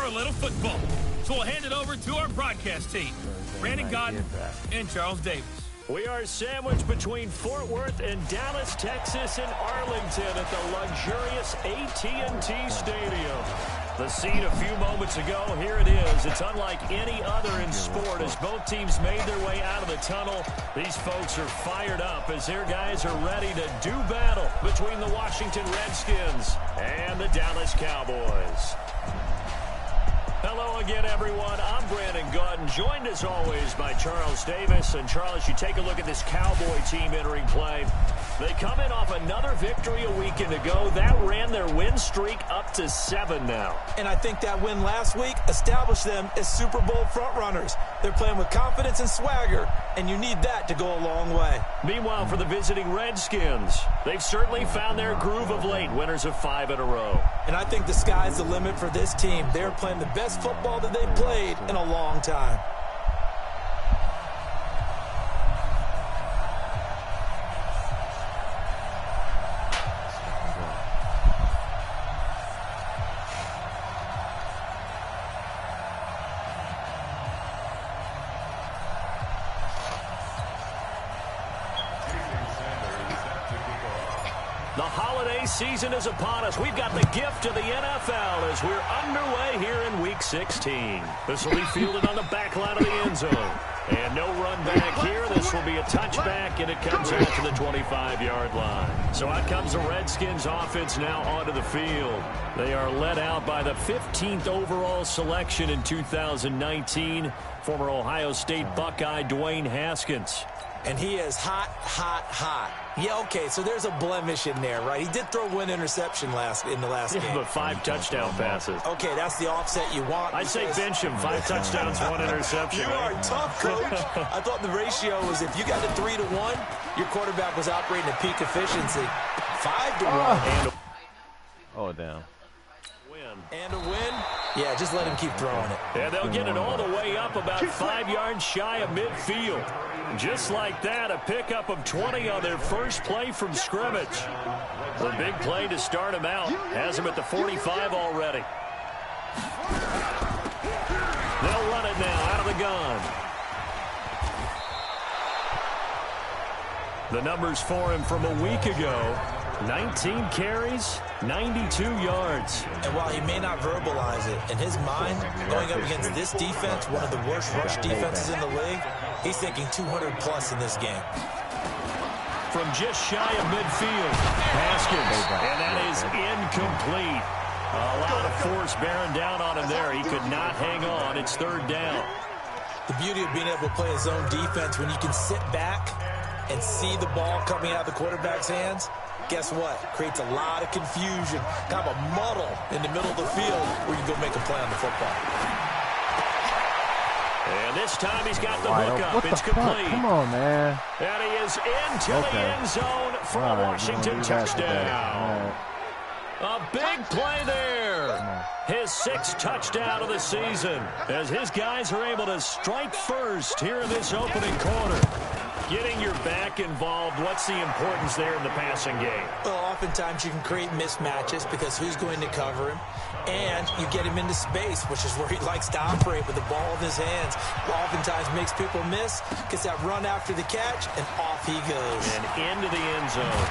for a little football. So we'll hand it over to our broadcast team, Brandon Godden and Charles Davis. We are sandwiched between Fort Worth and Dallas, Texas, and Arlington at the luxurious AT&T Stadium. The scene a few moments ago, here it is. It's unlike any other in sport as both teams made their way out of the tunnel. These folks are fired up as their guys are ready to do battle between the Washington Redskins and the Dallas Cowboys. Hello again, everyone. I'm Brandon Godden, joined as always by Charles Davis. And Charles, you take a look at this Cowboy team entering play. They come in off another victory a weekend ago. That ran their win streak up to 7 now. And I think that win last week established them as Super Bowl frontrunners. They're playing with confidence and swagger, and you need that to go a long way. Meanwhile, for the visiting Redskins, they've certainly found their groove of late, winners of 5 in a row. And I think the sky's the limit for this team. They're playing the best football that they've played in a long time. The holiday season is upon us. We've got the gift of the NFL as we're underway here in Week 16. This will be fielded on the back line of the end zone. And no run back here. This will be a touchback, and it comes out to the 25-yard line. So out comes the Redskins offense now onto the field. They are led out by the 15th overall selection in 2019, former Ohio State Buckeye Dwayne Haskins. And he is hot, hot, hot. Yeah, okay, so there's a blemish in there, right? He did throw one interception in the last game. But 5 touchdown passes. Okay, that's the offset you want. I'd say bench him. 5 touchdowns, 1 interception. You are tough, Coach. I thought the ratio was if you got to 3 to 1, your quarterback was operating at peak efficiency. 5 to 1. Oh, damn. And a win? Yeah, just let him keep throwing it. And they'll get it all the way up about 5 yards shy of midfield. Just like that, a pickup of 20 on their first play from scrimmage. A big play to start him out. Has him at the 45 already. They'll run it now out of the gun. The numbers for him from a week ago. 19 carries, 92 yards. And while he may not verbalize it, in his mind, going up against this defense, one of the worst rush defenses in the league, he's thinking 200-plus in this game. From just shy of midfield, Haskins, and that is incomplete. A lot of force bearing down on him there. He could not hang on. It's 3rd down. The beauty of being able to play his own defense when you can sit back and see the ball coming out of the quarterback's hands, guess what? Creates a lot of confusion, kind of a muddle in the middle of the field where you can go make a play on the football. And this time he's got the hook up. It's complete. Come on, man. And he is into the end zone for a Washington touchdown. A big play there. His 6th touchdown of the season as his guys are able to strike first here in this opening quarter. Getting your back involved, what's the importance there in the passing game? Well, oftentimes you can create mismatches because who's going to cover him? And you get him into space, which is where he likes to operate with the ball in his hands. Oftentimes makes people miss, gets that run after the catch, and off he goes. And into the end zone.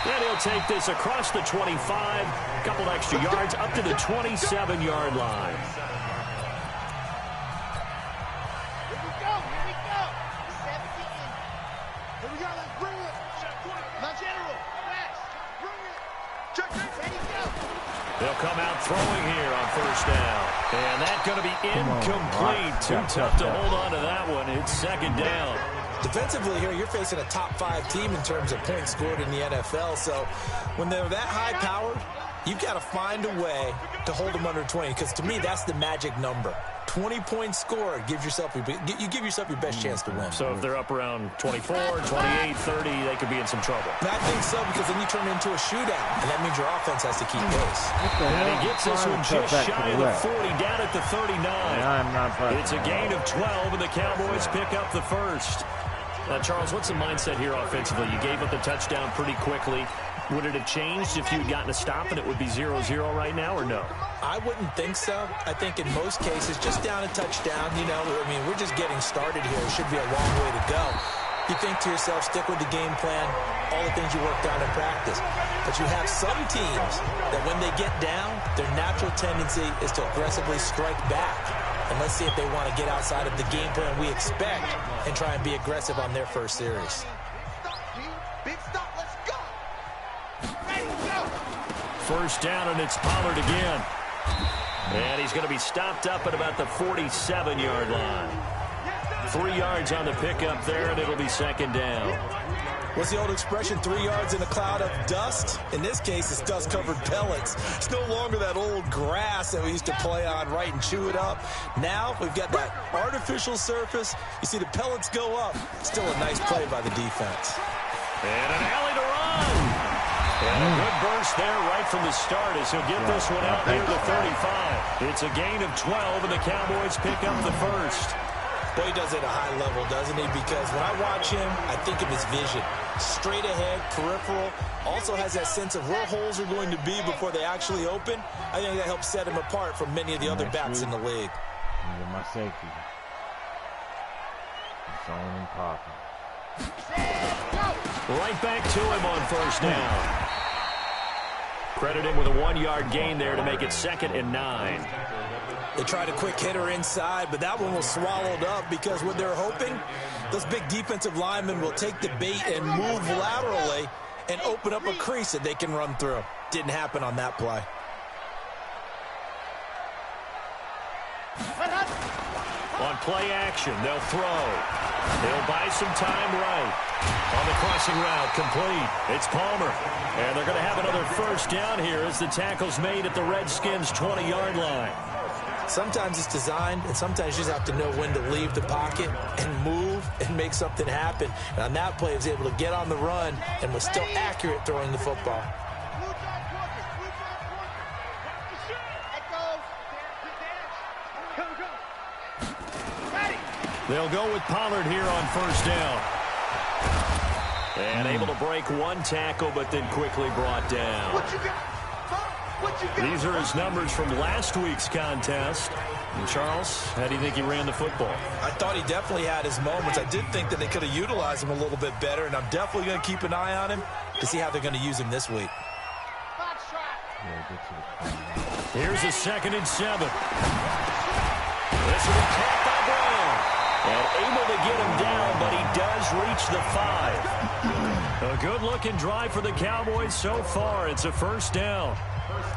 Then he'll take this across the 25, a couple extra yards, up to the 27-yard line. They'll come out throwing here on 1st down. And that's going to be incomplete. Too tough to hold on to that one. It's 2nd down. Defensively here, you're facing a top 5 team in terms of points scored in the NFL. So when they're that high-powered, you've got to find a way to hold them under 20. Because to me, that's the magic number. 20 points scored, you give yourself your best chance to win. So if they're up around 24, 28, 30, they could be in some trouble. And I think so, because then you turn it into a shootout, and that means your offense has to keep pace. And he gets this one just shy of the 40, down at the 39. It's a gain of 12, and the Cowboys pick up the first. Charles, what's the mindset here offensively? You gave up the touchdown pretty quickly. Would it have changed if you had gotten a stop and it would be 0-0 right now, or no? I wouldn't think so. I think in most cases, just down a touchdown, I mean, we're just getting started here. It should be a long way to go. You think to yourself, stick with the game plan, all the things you worked on in practice. But you have some teams that when they get down, their natural tendency is to aggressively strike back. And let's see if they want to get outside of the game plan we expect and try and be aggressive on their first series. Big stop, let's go. Ready, go. First down, and it's Pollard again. And he's going to be stopped up at about the 47-yard line. 3 yards on the pickup there, and it'll be second down. What's the old expression, 3 yards in a cloud of dust? In this case, it's dust-covered pellets. It's no longer that old grass that we used to play on, right, and chew it up. Now we've got that artificial surface. You see the pellets go up. Still a nice play by the defense. And an alley to run. And a good burst there right from the start as he'll get this one out near the 35. It's a gain of 12, and the Cowboys pick up the first. Boy, he does it at a high level, doesn't he? Because when I watch him, I think of his vision. Straight ahead, peripheral. Also has that sense of where holes are going to be before they actually open. I think that helps set him apart from many of the other backs in the league. Get my safety. It's on and popping. Right back to him on first down. Credit him with a 1-yard gain there to make it 2nd and 9. They tried a quick hitter inside, but that one was swallowed up because what they're hoping, those big defensive linemen will take the bait and move laterally and open up a crease that they can run through. Didn't happen on that play. On play action, they'll throw. They'll buy some time right. On the crossing route, complete. It's Palmer. And they're going to have another first down here as the tackle's made at the Redskins' 20-yard line. Sometimes it's designed, and sometimes you just have to know when to leave the pocket and move and make something happen. And on that play, he was able to get on the run and was still accurate throwing the football. They'll go with Pollard here on first down. And able to break one tackle, but then quickly brought down. These are his numbers from last week's contest. And Charles, how do you think he ran the football? I thought he definitely had his moments. I did think that they could have utilized him a little bit better, and I'm definitely going to keep an eye on him to see how they're going to use him this week. Here's a 2nd and 7. This will be caught by Brown. And able to get him down, but he does reach the 5. A good-looking drive for the Cowboys so far. It's a first down.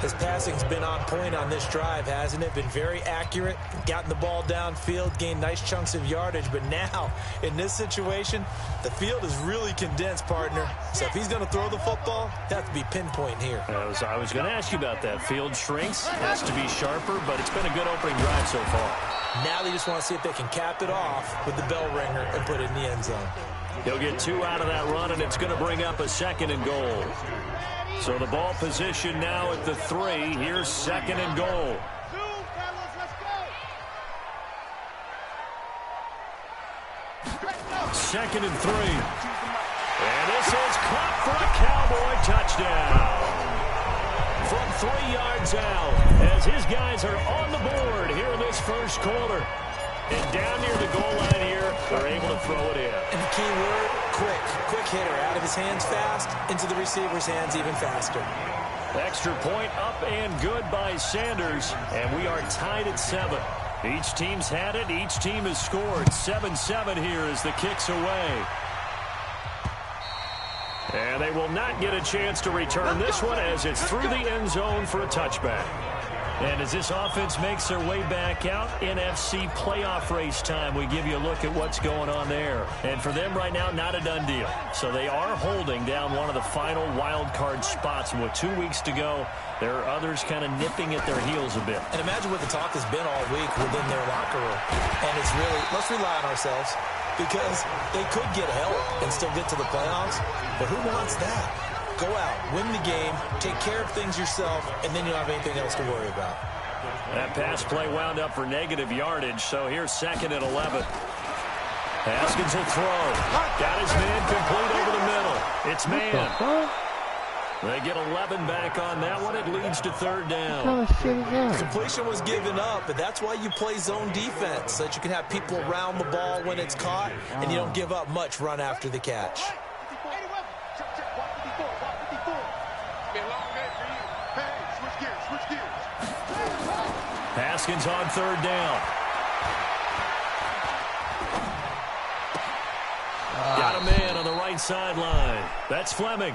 His passing's been on point on this drive, hasn't it? Been very accurate, gotten the ball downfield, gained nice chunks of yardage. But now, in this situation, the field is really condensed, partner. So if he's going to throw the football, that has to be pinpoint here. I was going to ask you about that. Field shrinks, has to be sharper, but it's been a good opening drive so far. Now they just want to see if they can cap it off with the bell ringer and put it in the end zone. He'll get 2 out of that run, and it's going to bring up a 2nd and goal. So the ball position now at the 3. Here's 2nd and goal. 2nd and 3. And this is caught for a Cowboy touchdown. From 3 yards out, as his guys are on the board here in this first quarter. And down near the goal line here, they're able to throw it in. And the key word, quick. Quick hitter. Out of his hands fast, into the receiver's hands even faster. Extra point up and good by Sanders. And we are tied at 7. Each team's had it. Each team has scored. 7-7 here as the kick's away. And they will not get a chance to return this one as it's through the end zone for a touchback. And as this offense makes their way back out, NFC playoff race time, we give you a look at what's going on there. And for them right now, not a done deal. So they are holding down one of the final wild card spots. And with 2 weeks to go, there are others kind of nipping at their heels a bit. And imagine what the talk has been all week within their locker room. And it's really, let's rely on ourselves, because they could get help and still get to the playoffs. But who wants that? Go out, win the game, take care of things yourself, and then you don't have anything else to worry about. That pass play wound up for negative yardage, so here's 2nd and 11. Haskins will throw. Got his man complete over the middle. It's man. They get 11 back on that one. It leads to third down. Completion was given up, but that's why you play zone defense, so that you can have people around the ball when it's caught, and you don't give up much run after the catch. Haskins on third down. Got a man on the right sideline. That's Fleming.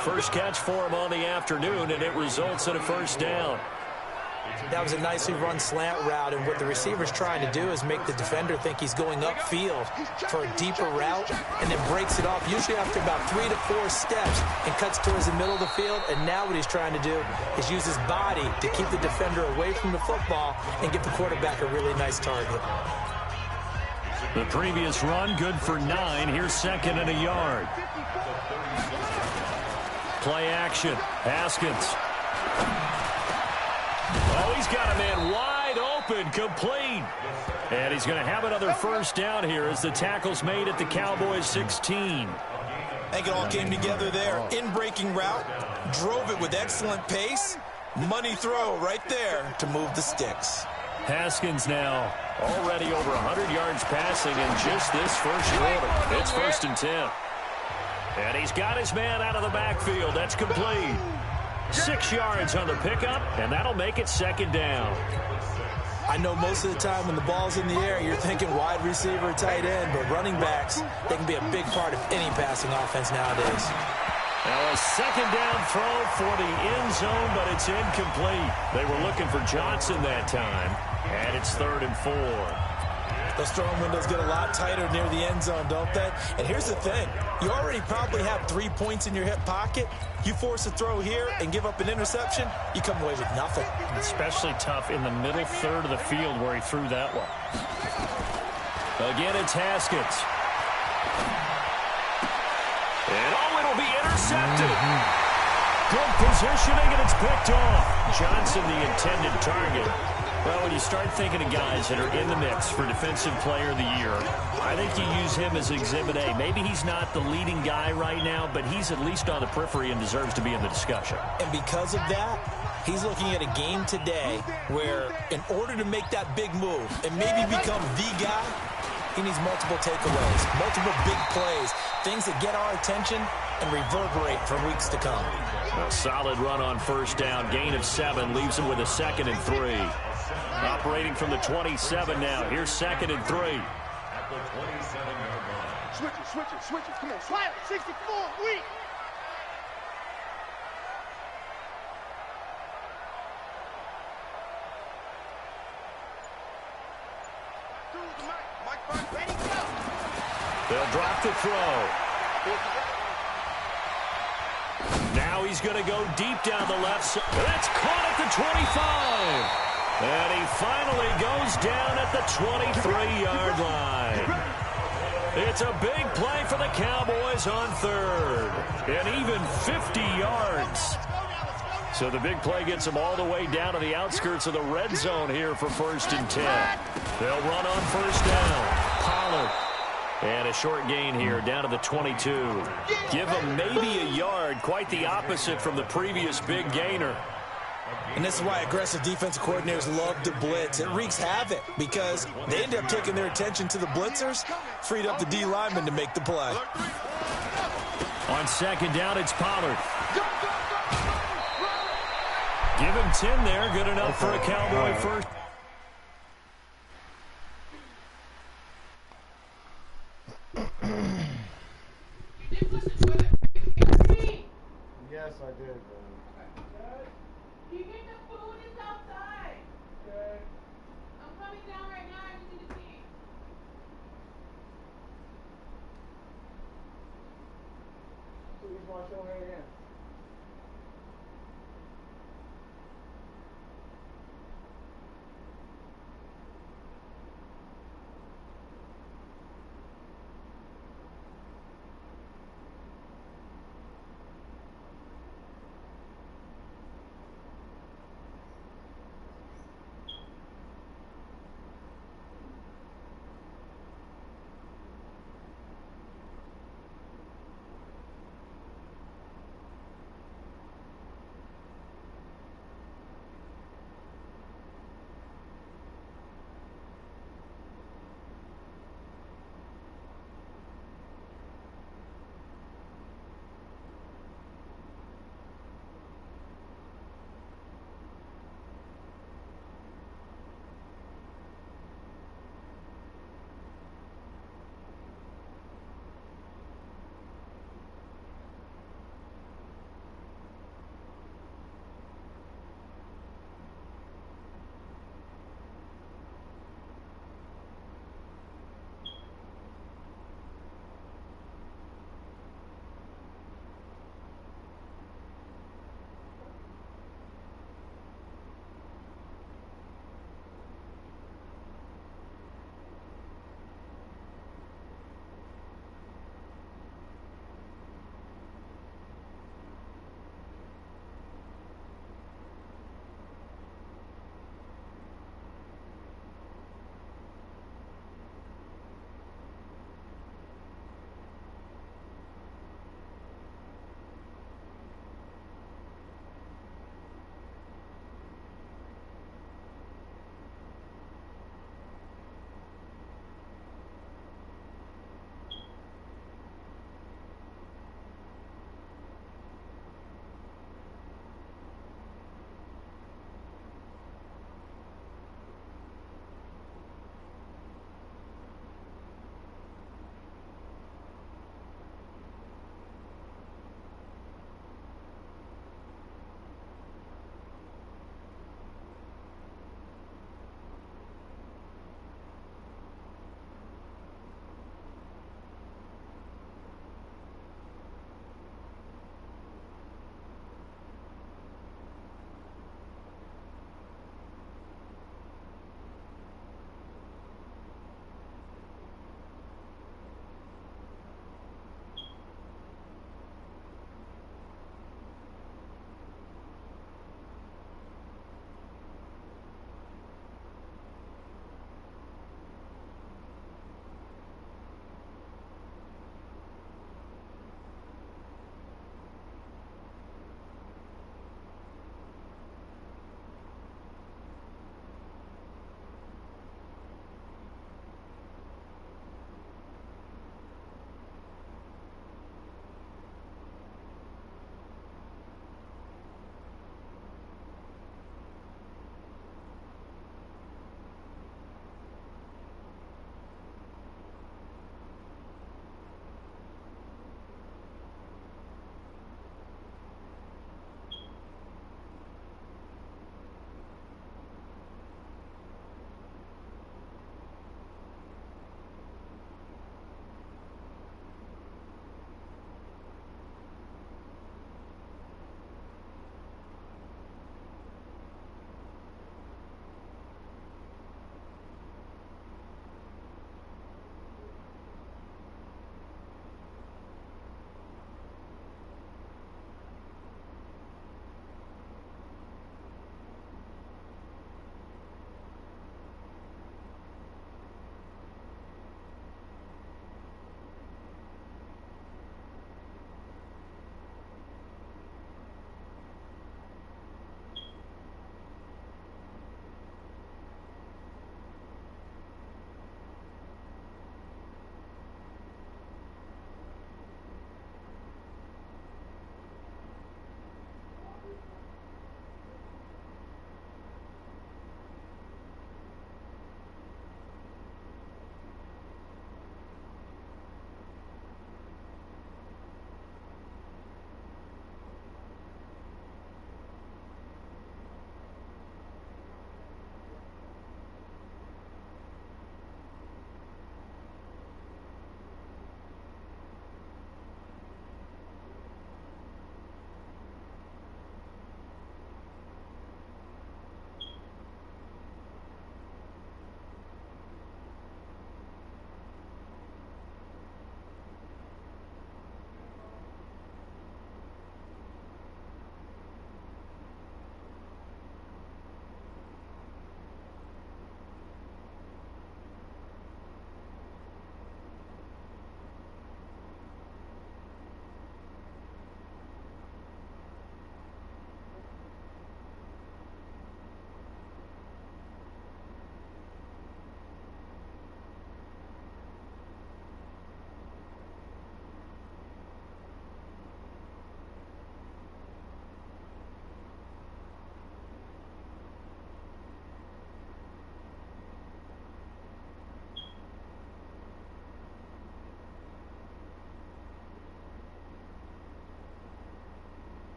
First catch for him on the afternoon, and it results in a first down. That was a nicely run slant route, and what the receiver's trying to do is make the defender think he's going upfield for a deeper route, and then breaks it off, usually after about 3 to 4 steps, and cuts towards the middle of the field. And now what he's trying to do is use his body to keep the defender away from the football and get the quarterback a really nice target. The previous run, good for 9. Here's second and a yard. Play action. Haskins. Oh, he's got a man wide open, complete. And he's going to have another first down here as the tackle's made at the Cowboys 16. I think it all came together there. In-breaking route, drove it with excellent pace. Money throw right there to move the sticks. Haskins now already over 100 yards passing in just this first quarter. It's 1st and 10. And he's got his man out of the backfield. That's complete. 6 yards on the pickup, and that'll make it second down. I know most of the time when the ball's in the air, you're thinking wide receiver, tight end, but running backs, they can be a big part of any passing offense nowadays. Now a second down throw for the end zone, but it's incomplete. They were looking for Johnson that time, and it's 3rd and 4. Those throwing windows get a lot tighter near the end zone, don't they? And here's the thing. You already probably have 3 points in your hip pocket. You force a throw here and give up an interception, you come away with nothing. Especially tough in the middle third of the field where he threw that one. Again, it's Haskins. And it'll be intercepted. Good positioning, and it's picked off. Johnson, the intended target. Well, when you start thinking of guys that are in the mix for Defensive Player of the Year, I think you use him as Exhibit A. Maybe he's not the leading guy right now, but he's at least on the periphery and deserves to be in the discussion. And because of that, he's looking at a game today where in order to make that big move and maybe become the guy, he needs multiple takeaways, multiple big plays, things that get our attention and reverberate for weeks to come. A solid run on first down. Gain of 7 leaves him with a 2nd and 3. Operating from the 27 now. Here's 2nd and 3. Switch it. Come on, slide it. 64, weak. They'll drop the throw. Now he's going to go deep down the left side. That's caught at the 25. And he finally goes down at the 23-yard line. It's a big play for the Cowboys on third. And even 50 yards. So the big play gets them all the way down to the outskirts of the red zone here for 1st and 10. They'll run on first down. Pollard. And a short gain here down to the 22. Give them maybe a yard. Quite the opposite from the previous big gainer. And this is why aggressive defensive coordinators love to blitz. It wreaks havoc because they end up taking their attention to the blitzers, freed up the D lineman to make the play. On second down, it's Pollard. Give him 10 there. Good enough for a Cowboy first. Yes, I did. You get the food is outside. Okay. I'm coming down right now. I need to see. Please wash your hands.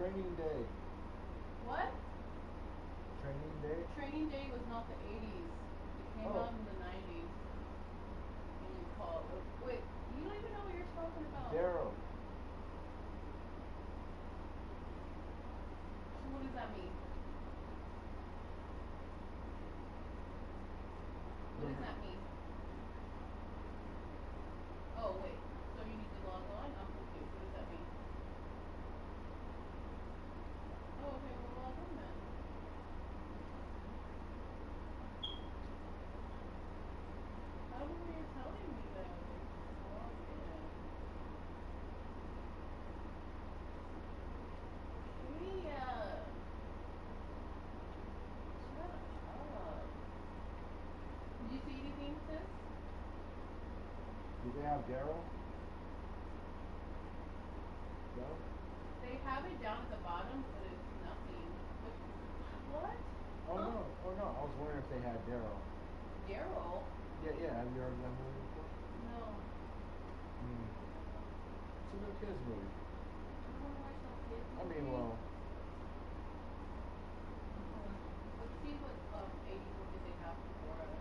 Training Day. What? Training Day? Training Day was not the 80s. It came out in the 90s. And you call it. Wait, you don't even know what you're talking about. Daryl. So what does that mean? What does that mean? Oh, wait. So you need to log on? I'm confused. What does that mean? Oh, okay. Well, log on then. How were you telling me that? Log in. Yeah. Shut up. Did you see anything, sis? Do they have Daryl? No? They have it down at the bottom, but it's nothing. What? Oh no. Oh no. I was wondering if they had Daryl. Daryl? Yeah. Have you heard of that movie before? No. It's a little kids movie. I don't want to watch that kid I mean, movie. well, Let's see what 80s movies they have for us.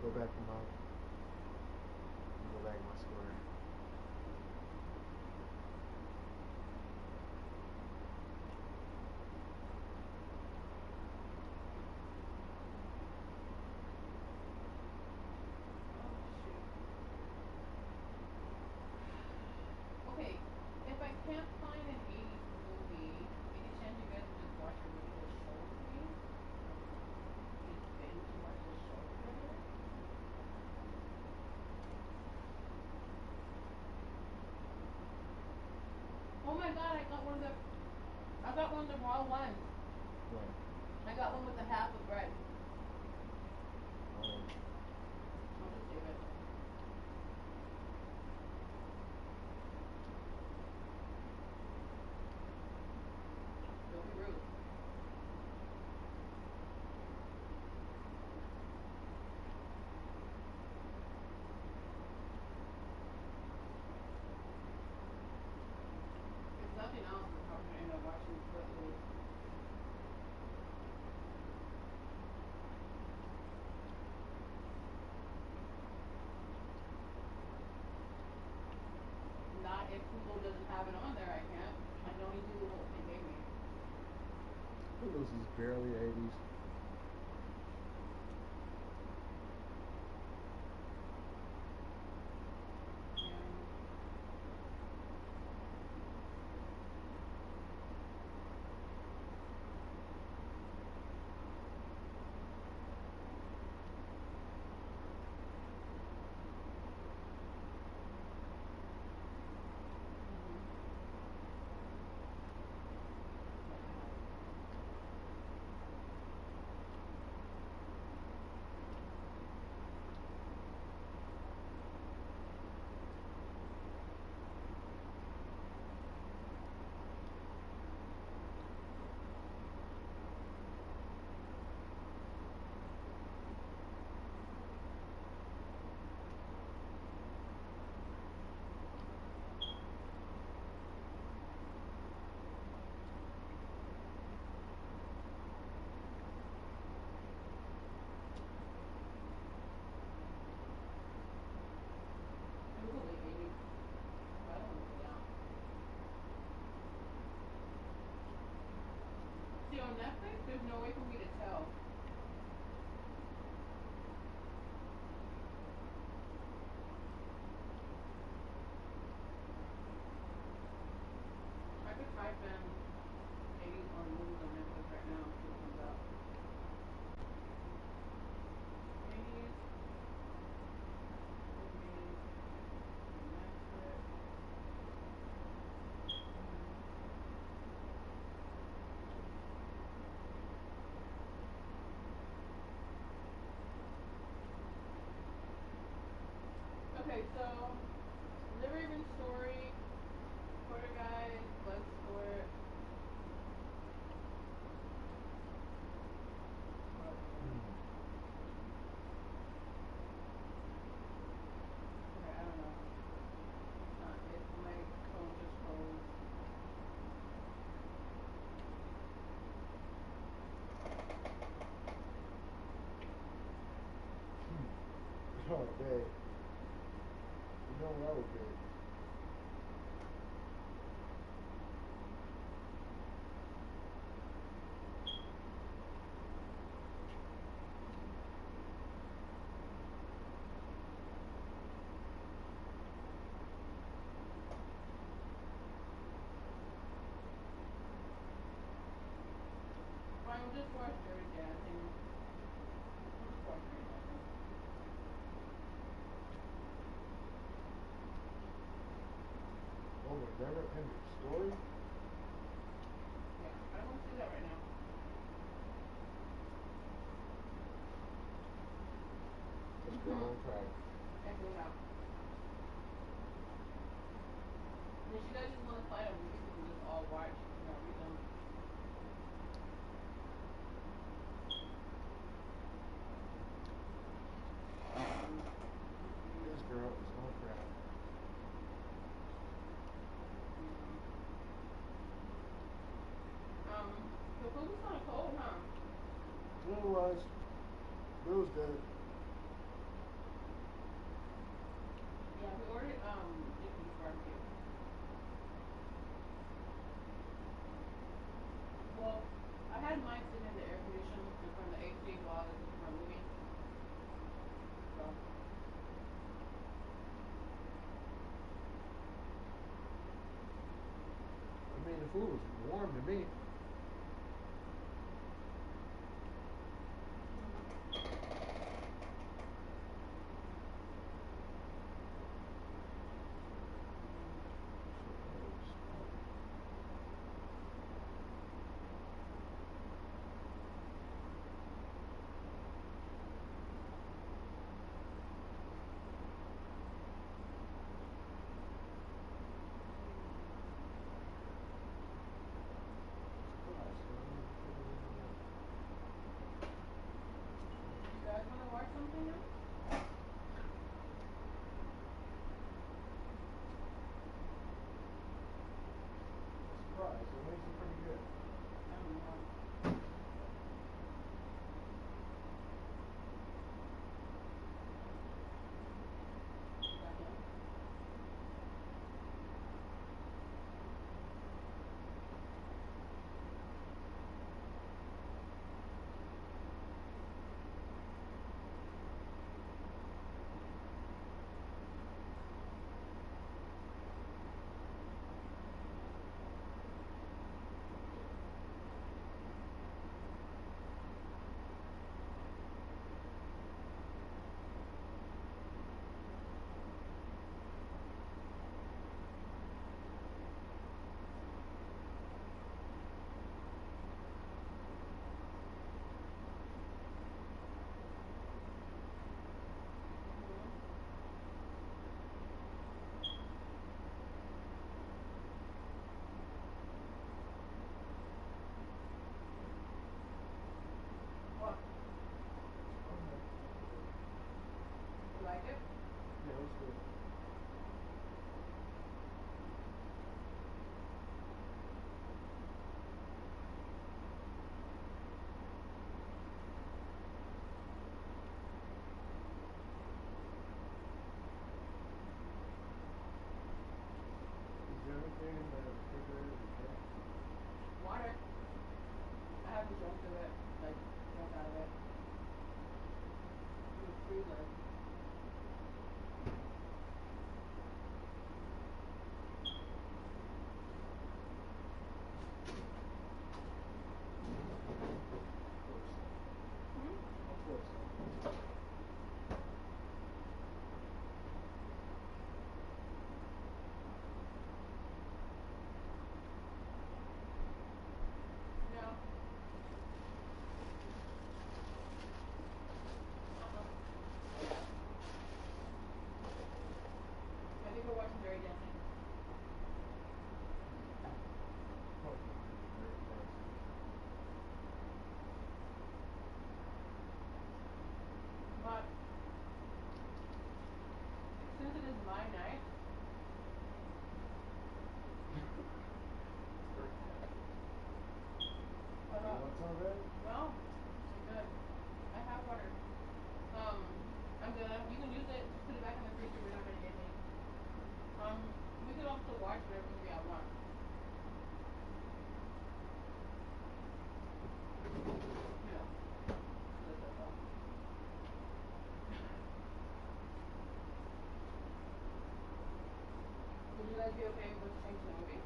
go back to my. Go back to my square. Okay, if I can't find an 80s movie, any chance you guys would just watch a regular show with me? Just binge watch a show together? Oh my god, I got one of the raw ones. What? I got one with the half of bread. Um, I'll just save it. Don't be rude. If nothing else, we're probably gonna end up watching Footloose. Not if Google doesn't have it on there, I can't. I can only do what they gave me. Footloose is barely 80s. Google the 80s. I don't want to go down. See, on Netflix, there's no way for me to tell. I could type in 80s on movies on Netflix right now and see what comes up. 80s movies on Netflix. Okay, so Liver Even Story, Quarter Guys, Bloodsport. Okay, I don't know. It's not. My phone just froze. big. You know that was big. We'll just watch Dirty Dancing. We'll just watch Dirty Dancing. Oh, the never ending story? Yeah, I don't want to see that right now. Let's go on track. Check it out. And if you guys just want to find a movie, we can just all watch, read them. This girl is on track. The food was kind of cold, huh? Yeah, it was. But it was good. Yeah, we ordered Jiffy's barbecue. Well, I had mine sitting in the air conditioner from the AC while I was looking for a movie. So. I mean, the food was warm to me. watch whatever movie I want. Yeah. Would you guys be okay with changing the movie?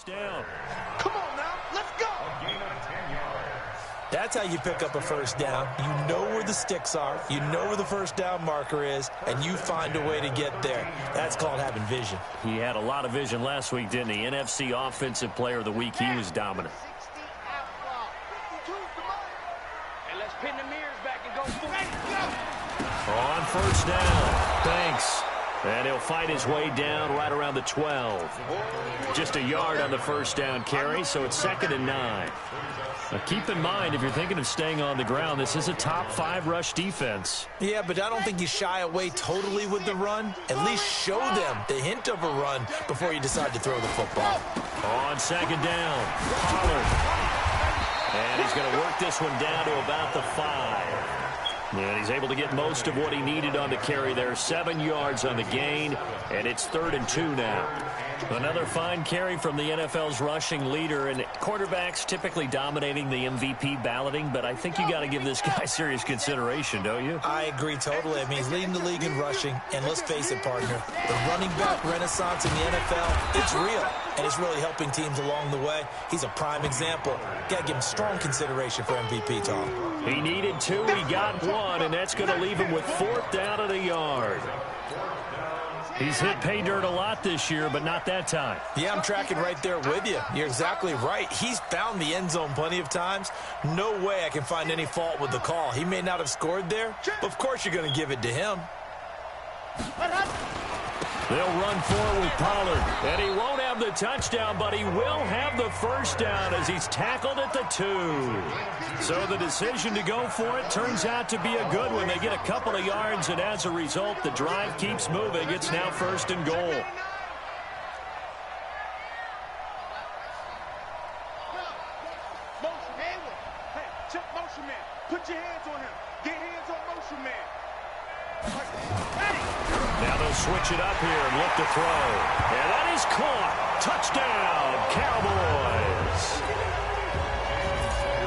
Down. Come on now, let's go. That's how you pick up a first down. You know where the sticks are. You know where the first down marker is, and you find a way to get there. That's called having vision. He had a lot of vision last week, didn't he? NFC Offensive Player of the Week. He was dominant. 60 outlaw. 52's the money. And let's pin the mirrors back and go for it. On first down. Thanks. And he'll fight his way down right around the 12. Just a yard on the first down carry, so it's 2nd and 9. Now keep in mind, if you're thinking of staying on the ground, this is a top 5 rush defense. Yeah, but I don't think you shy away totally with the run. At least show them the hint of a run before you decide to throw the football. On 2nd down, Pollard. And he's going to work this one down to about the 5. And he's able to get most of what he needed on the carry there. 7 yards on the gain, and it's 3rd and 2 now. Another fine carry from the NFL's rushing leader, and quarterbacks typically dominating the MVP balloting, but I think you got to give this guy serious consideration, don't you? I agree totally. I mean, he's leading the league in rushing, and let's face it, partner, the running back renaissance in the NFL, it's real, and it's really helping teams along the way. He's a prime example. Got to give him strong consideration for MVP talk. He needed 2, he got 1, and that's going to leave him with 4th down at a yard. He's hit pay dirt a lot this year, but not that time. Yeah, I'm tracking right there with you. You're exactly right. He's found the end zone plenty of times. No way I can find any fault with the call. He may not have scored there, but of course you're going to give it to him. They'll run forward with Pollard, and he won't have the touchdown, but he will have the first down as he's tackled at the 2. So the decision to go for it turns out to be a good one. They get a couple of yards, and as a result, the drive keeps moving. It's now 1st and goal. Motion, Hayward. Hey, check motion man. Put your hands on him. Get hands on motion man. Now they'll switch it up here and look to throw. And that is caught. Touchdown, Cowboys.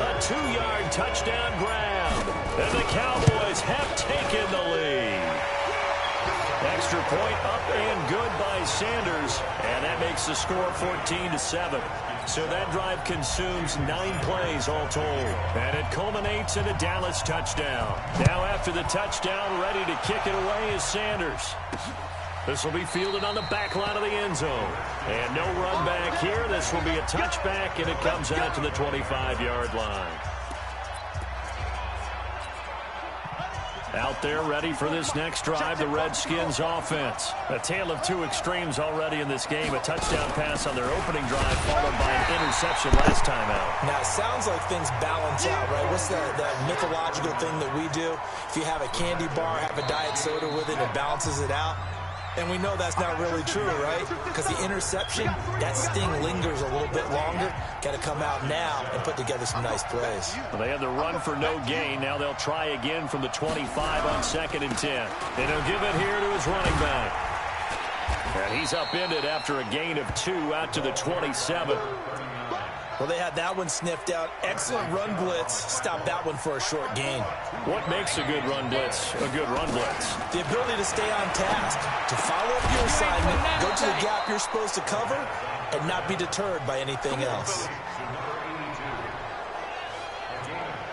A 2-yard touchdown grab. And the Cowboys have taken the lead. Extra point up and good by Sanders. And that makes the score 14-7. So that drive consumes 9 plays all told. And it culminates in a Dallas touchdown. Now after the touchdown, ready to kick it away is Sanders. This will be fielded on the back line of the end zone. And no run back here. This will be a touchback, and it comes out to the 25-yard line. Out there ready for this next drive, the Redskins offense. A tale of 2 extremes already in this game. A touchdown pass on their opening drive, followed by an interception last time out. Now, it sounds like things balance out, right? What's that mythological thing that we do? If you have a candy bar, have a diet soda with it, it balances it out. And we know that's not really true, right? Because the interception, that sting lingers a little bit longer. Got to come out now and put together some nice plays. Well, they had the run for no gain. Now they'll try again from the 25 on 2nd and 10. And he'll give it here to his running back. And he's upended after a gain of 2 out to the 27. Well, they had that one sniffed out. Excellent run blitz. Stopped that one for a short gain. What makes a good run blitz a good run blitz? The ability to stay on task, to follow up your assignment, go to the gap you're supposed to cover, and not be deterred by anything else.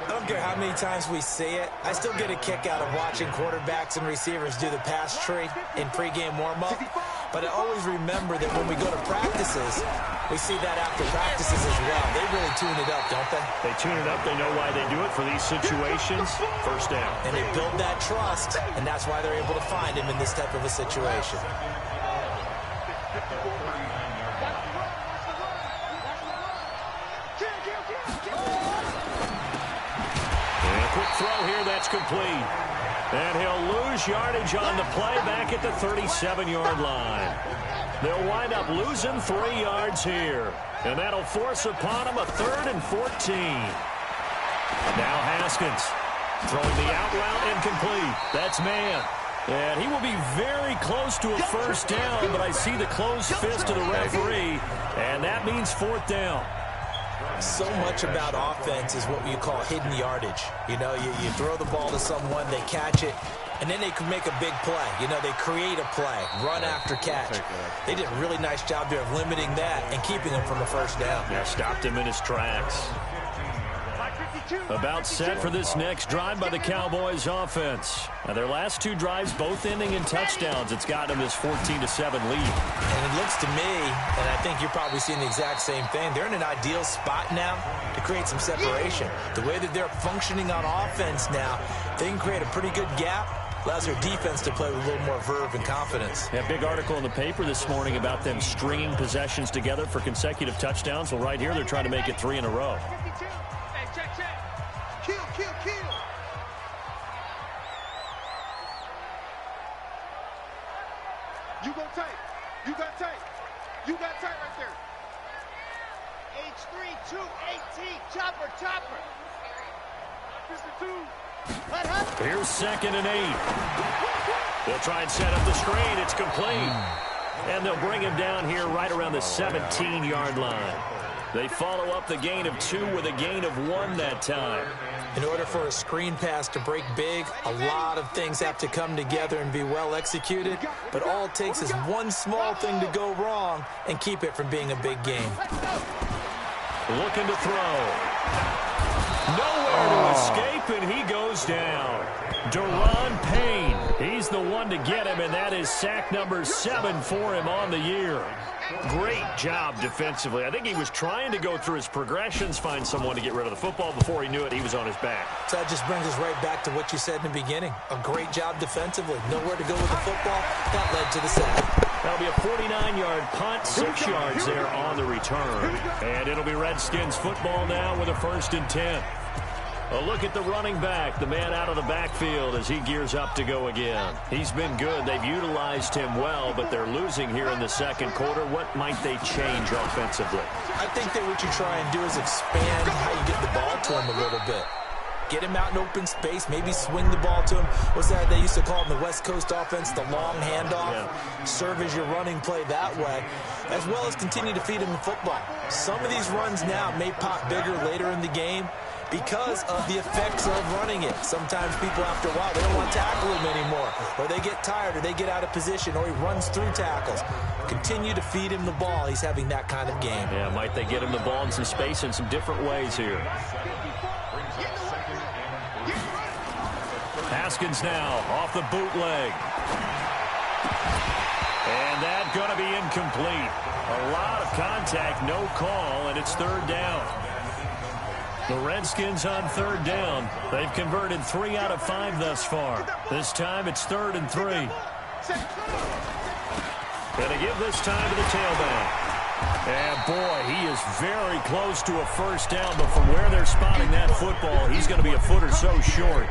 I don't care how many times we see it. I still get a kick out of watching quarterbacks and receivers do the pass tree in pregame warm-up. But I always remember that when we go to practices, we see that after practices as well. They really tune it up, don't they? They tune it up. They know why they do it for these situations. First down. And they build that trust, and that's why they're able to find him in this type of a situation. Quick throw here, that's complete. And he'll lose yardage on the play back at the 37-yard line. They'll wind up losing 3 yards here. And that'll force upon him a 3rd and 14. Now Haskins throwing the out route incomplete. That's man. And he will be very close to a first down, but I see the closed fist of the referee, and that means 4th down. So much about offense is what you call hidden yardage. You know, you throw the ball to someone, they catch it, and then they can make a big play. You know, they create a play, run after catch. They did a really nice job there of limiting that and keeping him from a first down. Yeah, stopped him in his tracks. About set for this next drive by the Cowboys offense. Now, their last 2 drives both ending in touchdowns. It's gotten them this 14-7 lead. And it looks to me, and I think you're probably seeing the exact same thing, they're in an ideal spot now to create some separation. The way that they're functioning on offense now, they can create a pretty good gap. Allows their defense to play with a little more verve and confidence. Yeah, big article in the paper this morning about them stringing possessions together for consecutive touchdowns. Well, right here, they're trying to make it 3 in a row. Kill. You go tight. You got tight. You got tight right there. H3-2-18. Chopper. Here's 2nd and 8. They'll try and set up the screen. It's complete. And they'll bring him down here right around the 17-yard line. They follow up the gain of 2 with a gain of 1 that time. In order for a screen pass to break big, a lot of things have to come together and be well executed. But all it takes is one small thing to go wrong and keep it from being a big game. Looking to throw. Nowhere to escape, and he goes down. Deron Payne, he's the one to get him, and that is sack number 7 for him on the year. Great job defensively. I think he was trying to go through his progressions, find someone to get rid of the football. Before he knew it, he was on his back. So that just brings us right back to what you said in the beginning. A great job defensively. Nowhere to go with the football. That led to the sack. That'll be a 49-yard punt, 6 yards there on the return. And it'll be Redskins football now with a 1st and 10. A look at the running back, the man out of the backfield as he gears up to go again. He's been good. They've utilized him well, but they're losing here in the 2nd quarter. What might they change offensively? I think that what you try and do is expand how you get the ball to him a little bit. Get him out in open space, maybe swing the ball to him. What's that they used to call in the West Coast offense, the long handoff? Yeah. Serve as your running play that way, as well as continue to feed him the football. Some of these runs now may pop bigger later in the game because of the effects of running it. Sometimes people, after a while, they don't want to tackle him anymore, or they get tired, or they get out of position, or he runs through tackles. Continue to feed him the ball. He's having that kind of game. Yeah, might they get him the ball in some space in some different ways here. Haskins now off the bootleg. And that's going to be incomplete. A lot of contact, no call, and it's 3rd down. The Redskins on 3rd down. They've converted 3 out of 5 thus far. This time it's 3rd and 3. Going to give this time to the tailback. And boy, he is very close to a first down, but from where they're spotting that football, he's going to be a foot or so short.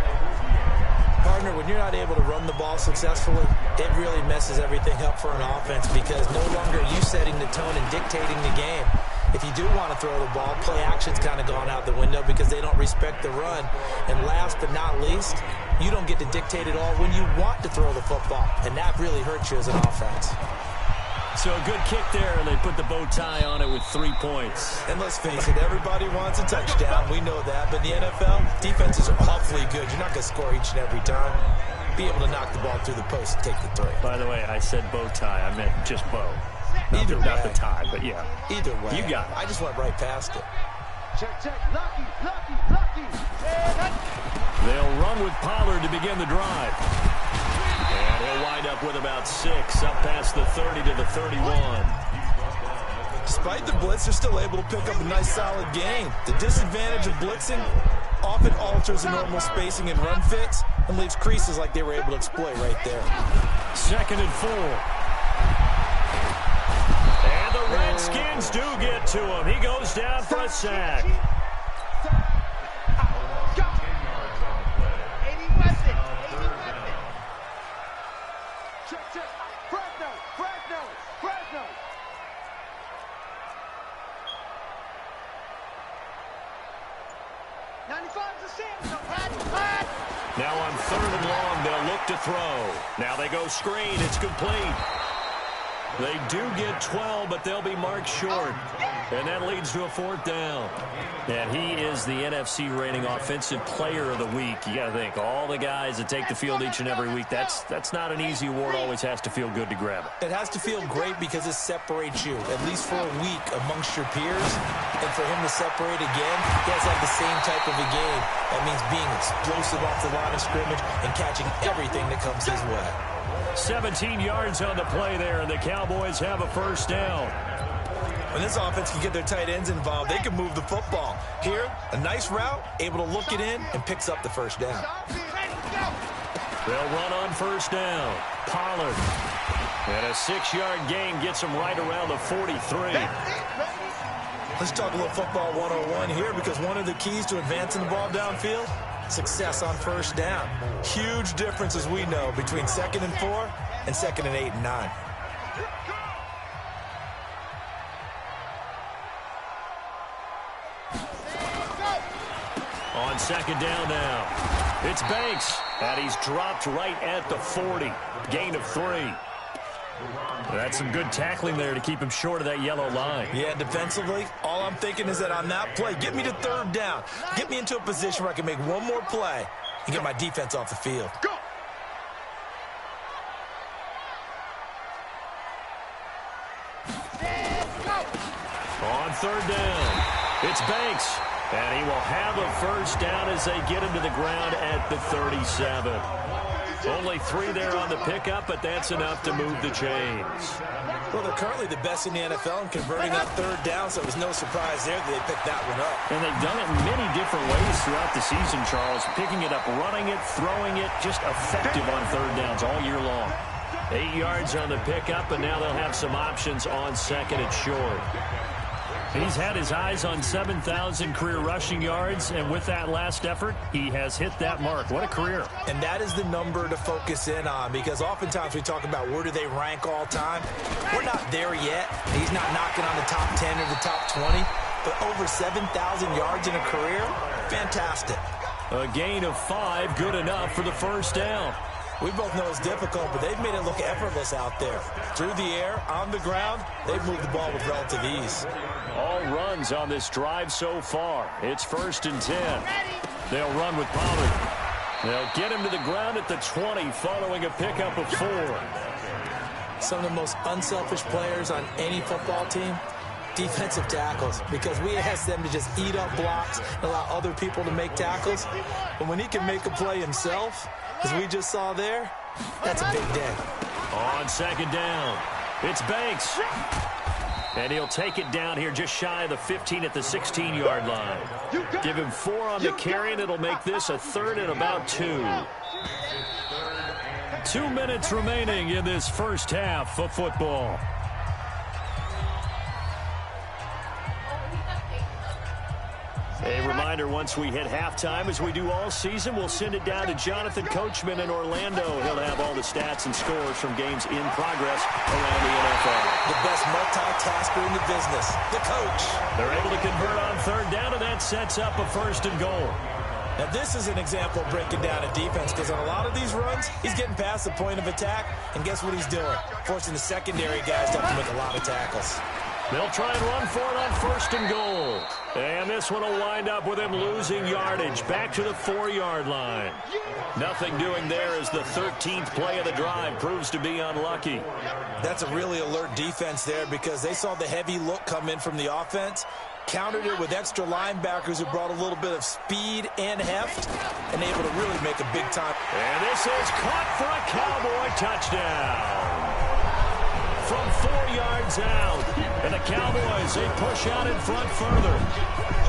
Partner, when you're not able to run the ball successfully, it really messes everything up for an offense because no longer are you setting the tone and dictating the game. If you do want to throw the ball, play action's kind of gone out the window because they don't respect the run. And last but not least, you don't get to dictate it all when you want to throw the football. And that really hurts you as an offense. So a good kick there, and they put the bow tie on it with 3 points. And let's face it, everybody wants a touchdown. We know that. But in the NFL, defenses are awfully good. You're not going to score each and every time. Be able to knock the ball through the post and take the three. By the way, I said bow tie. I meant just bow. Either way. Not the tie, but yeah. Either way. You got it. I just went right past it. Check, check. Lucky, lucky, lucky. They'll run with Pollard to begin the drive. And he'll wind up with about 6, up past the 30 to the 31. Despite the blitz, they're still able to pick up a nice solid gain. The disadvantage of blitzing often alters the normal spacing and run fits and leaves creases like they were able to exploit right there. 2nd and 4. And the Redskins do get to him. He goes down for a sack. Now on 3rd and long, they'll look to throw. Now they go screen. It's complete. They do get 12, but they'll be marked short. And that leads to a 4th down. And he is the NFC reigning offensive player of the week. You got to think, all the guys that take the field each and every week, that's not an easy award. Always has to feel good to grab it. It has to feel great because it separates you, at least for a week, amongst your peers. And for him to separate again, he has to have the same type of a game. That means being explosive off the line of scrimmage and catching everything that comes his way. 17 yards on the play there, and the Cowboys have a 1st down. When this offense can get their tight ends involved, they can move the football. Here, a nice route, able to look it in, and picks up the 1st down. They'll run on 1st down. Pollard. And a 6-yard gain gets him right around the 43. Let's talk a little football 101 here, because one of the keys to advancing the ball downfield, success on 1st down. Huge difference, as we know, between 2nd and 4 and 2nd and 8 and 9. On 2nd down now, it's Banks, and he's dropped right at the 40. Gain of 3. That's some good tackling there to keep him short of that yellow line. Yeah, defensively, all I'm thinking is that on that play, get me to 3rd down. Get me into a position where I can make one more play and get my defense off the field. Go. On 3rd down, it's Banks, and he will have a 1st down as they get him to the ground at the 37. Only 3 there on the pickup, but that's enough to move the chains. Well, they're currently the best in the NFL in converting on 3rd down, so it was no surprise there that they picked that one up. And they've done it in many different ways throughout the season, Charles. Picking it up, running it, throwing it, just effective on 3rd downs all year long. 8 yards on the pickup, and now they'll have some options on 2nd and short. He's had his eyes on 7,000 career rushing yards, and with that last effort, he has hit that mark. What a career. And that is the number to focus in on, because oftentimes we talk about where do they rank all time. We're not there yet. He's not knocking on the top 10 or the top 20, but over 7,000 yards in a career, fantastic. A gain of 5, good enough for the 1st down. We both know it's difficult, but they've made it look effortless out there. Through the air, on the ground, they've moved the ball with relative ease. All runs on this drive so far. It's 1st and 10. They'll run with Pollard. They'll get him to the ground at the 20 following a pickup of 4. Some of the most unselfish players on any football team, defensive tackles, because we ask them to just eat up blocks and allow other people to make tackles. But when he can make a play himself, as we just saw there, that's a big day. On 2nd down, it's Banks. And he'll take it down here just shy of the 15 at the 16-yard line. Give him 4 on the carry, and it'll make this a 3rd and about 2. 2 minutes remaining in this 1st half of football. A reminder, once we hit halftime, as we do all season, we'll send it down to Jonathan Coachman in Orlando. He'll have all the stats and scores from games in progress around the NFL. The best multitasker in the business, the coach. They're able to convert on 3rd down, and that sets up a 1st and goal. Now, this is an example of breaking down a defense because on a lot of these runs, he's getting past the point of attack, and guess what he's doing? Forcing the secondary guys to have to make a lot of tackles. They'll try and run for it on 1st and goal. And this one will wind up with him losing yardage back to the 4-yard line. Nothing doing there as the 13th play of the drive proves to be unlucky. That's a really alert defense there because they saw the heavy look come in from the offense, countered it with extra linebackers who brought a little bit of speed and heft, and able to really make a big time. And this is caught for a Cowboy touchdown. From 4 yards out. And the Cowboys, they push out in front further.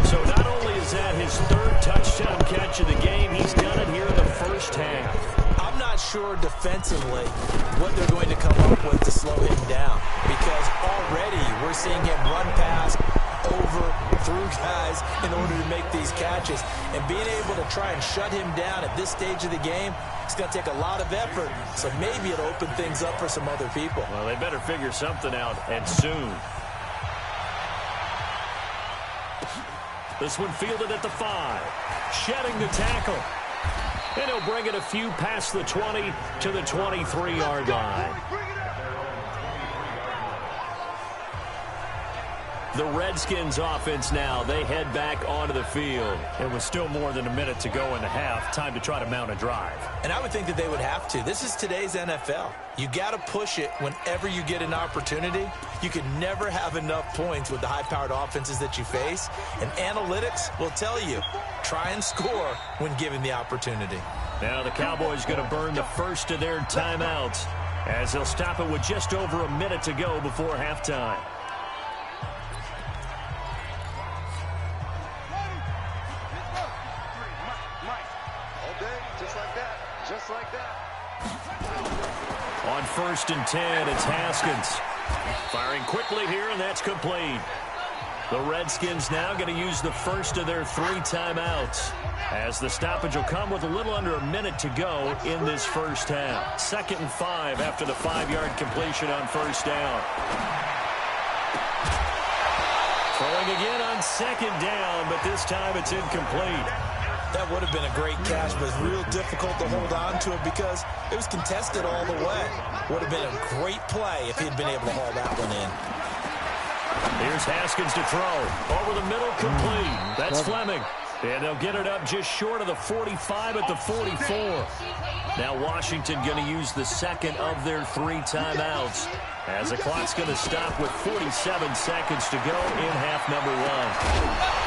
So not only is that his 3rd touchdown catch of the game, he's done it here in the first half. I'm not sure defensively what they're going to come up with to slow him down because already we're seeing him run past, over, through guys in order to make these catches. And being able to try and shut him down at this stage of the game, it's going to take a lot of effort. So maybe it'll open things up for some other people. Well, they better figure something out, and soon. This one fielded at the 5. Shedding the tackle. And he'll bring it a few past the 20 to the 23-yard line. The Redskins offense now, they head back onto the field. It was still more than a minute to go in the half. Time to try to mount a drive. And I would think that they would have to. This is today's NFL. You got to push it whenever you get an opportunity. You can never have enough points with the high-powered offenses that you face. And analytics will tell you, try and score when given the opportunity. Now the Cowboys going to burn the first of their timeouts as they'll stop it with just over a minute to go before halftime. On 1st and 10, it's Haskins. Firing quickly here, and that's complete. The Redskins now going to use the first of their 3 timeouts as the stoppage will come with a little under a minute to go in this first half. 2nd and 5 after the 5-yard completion on 1st down. Throwing again on 2nd down, but this time it's incomplete. That would have been a great catch, but it's real difficult to hold on to it because it was contested all the way. Would have been a great play if he'd been able to haul that one in. Here's Haskins to throw. Over the middle, complete. That's Fleming. And they'll get it up just short of the 45 at the 44. Now Washington going to use the 2nd of their 3 timeouts as the clock's going to stop with 47 seconds to go in half number 1.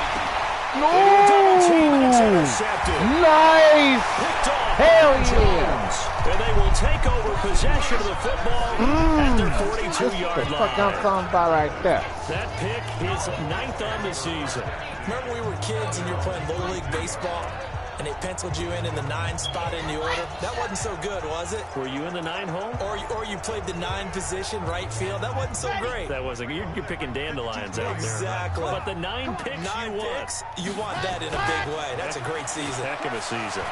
No! Double team, and it's intercepted. Nice! Picked off Hell Jones. yeah! And they will take over possession of the football at their 42-yard line. Fuck I'm talking about right there. That pick is 9th on the season. Remember we were kids and you were playing Little League Baseball and they penciled you in the 9 spot in the order? That wasn't so good, was it? Were you in the 9 hole? Or you played the 9 position, right field? That wasn't so great. That wasn't. You're picking dandelions out there. Exactly. But the 9 picks 9 you picks, you want that in a big way. That's a great season. Heck of a season.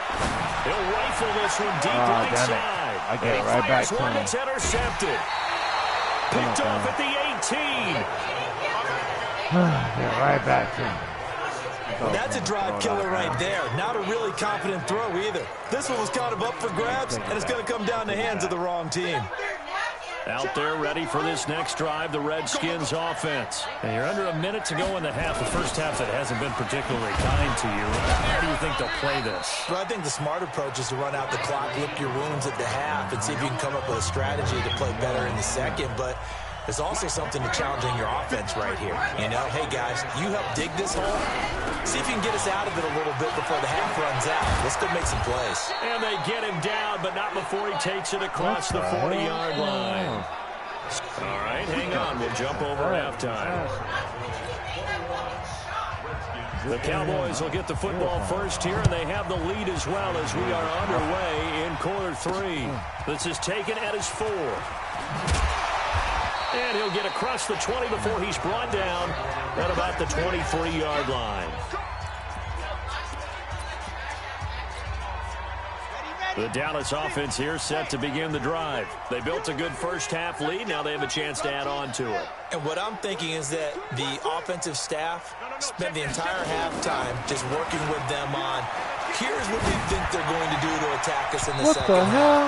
He'll rifle this one deep right side. I get it right back to one him. that's intercepted. Picked off at the 18. Get right back to him. That's a drive killer right there. Not a really confident throw either. This one was kind of up for grabs, and it's going to come down the hands of the wrong team. Out there ready for this next drive, the Redskins offense. And you're under a minute to go in the half. The first half that hasn't been particularly kind to you. How do you think they'll play this? Well, I think the smart approach is to run out the clock, lick your wounds at the half, and see if you can come up with a strategy to play better in the second. But there's also something to challenging your offense right here. You know, hey, guys, you help dig this hole. See if you can get us out of it a little bit before the half runs out. Let's go make some plays. And they get him down, but not before he takes it across the 40-yard line. All right, hang on. We'll jump over halftime. The Cowboys will get the football first here, and they have the lead as well as we are underway in quarter 3. This is taken at his 4. And he'll get across the 20 before he's brought down at about the 23-yard line. The Dallas offense here set to begin the drive. They built a good first-half lead. Now they have a chance to add on to it. And what I'm thinking is that the offensive staff spent the entire halftime just working with them on Here's what we think they're going to do to attack us in the second half. What the hell?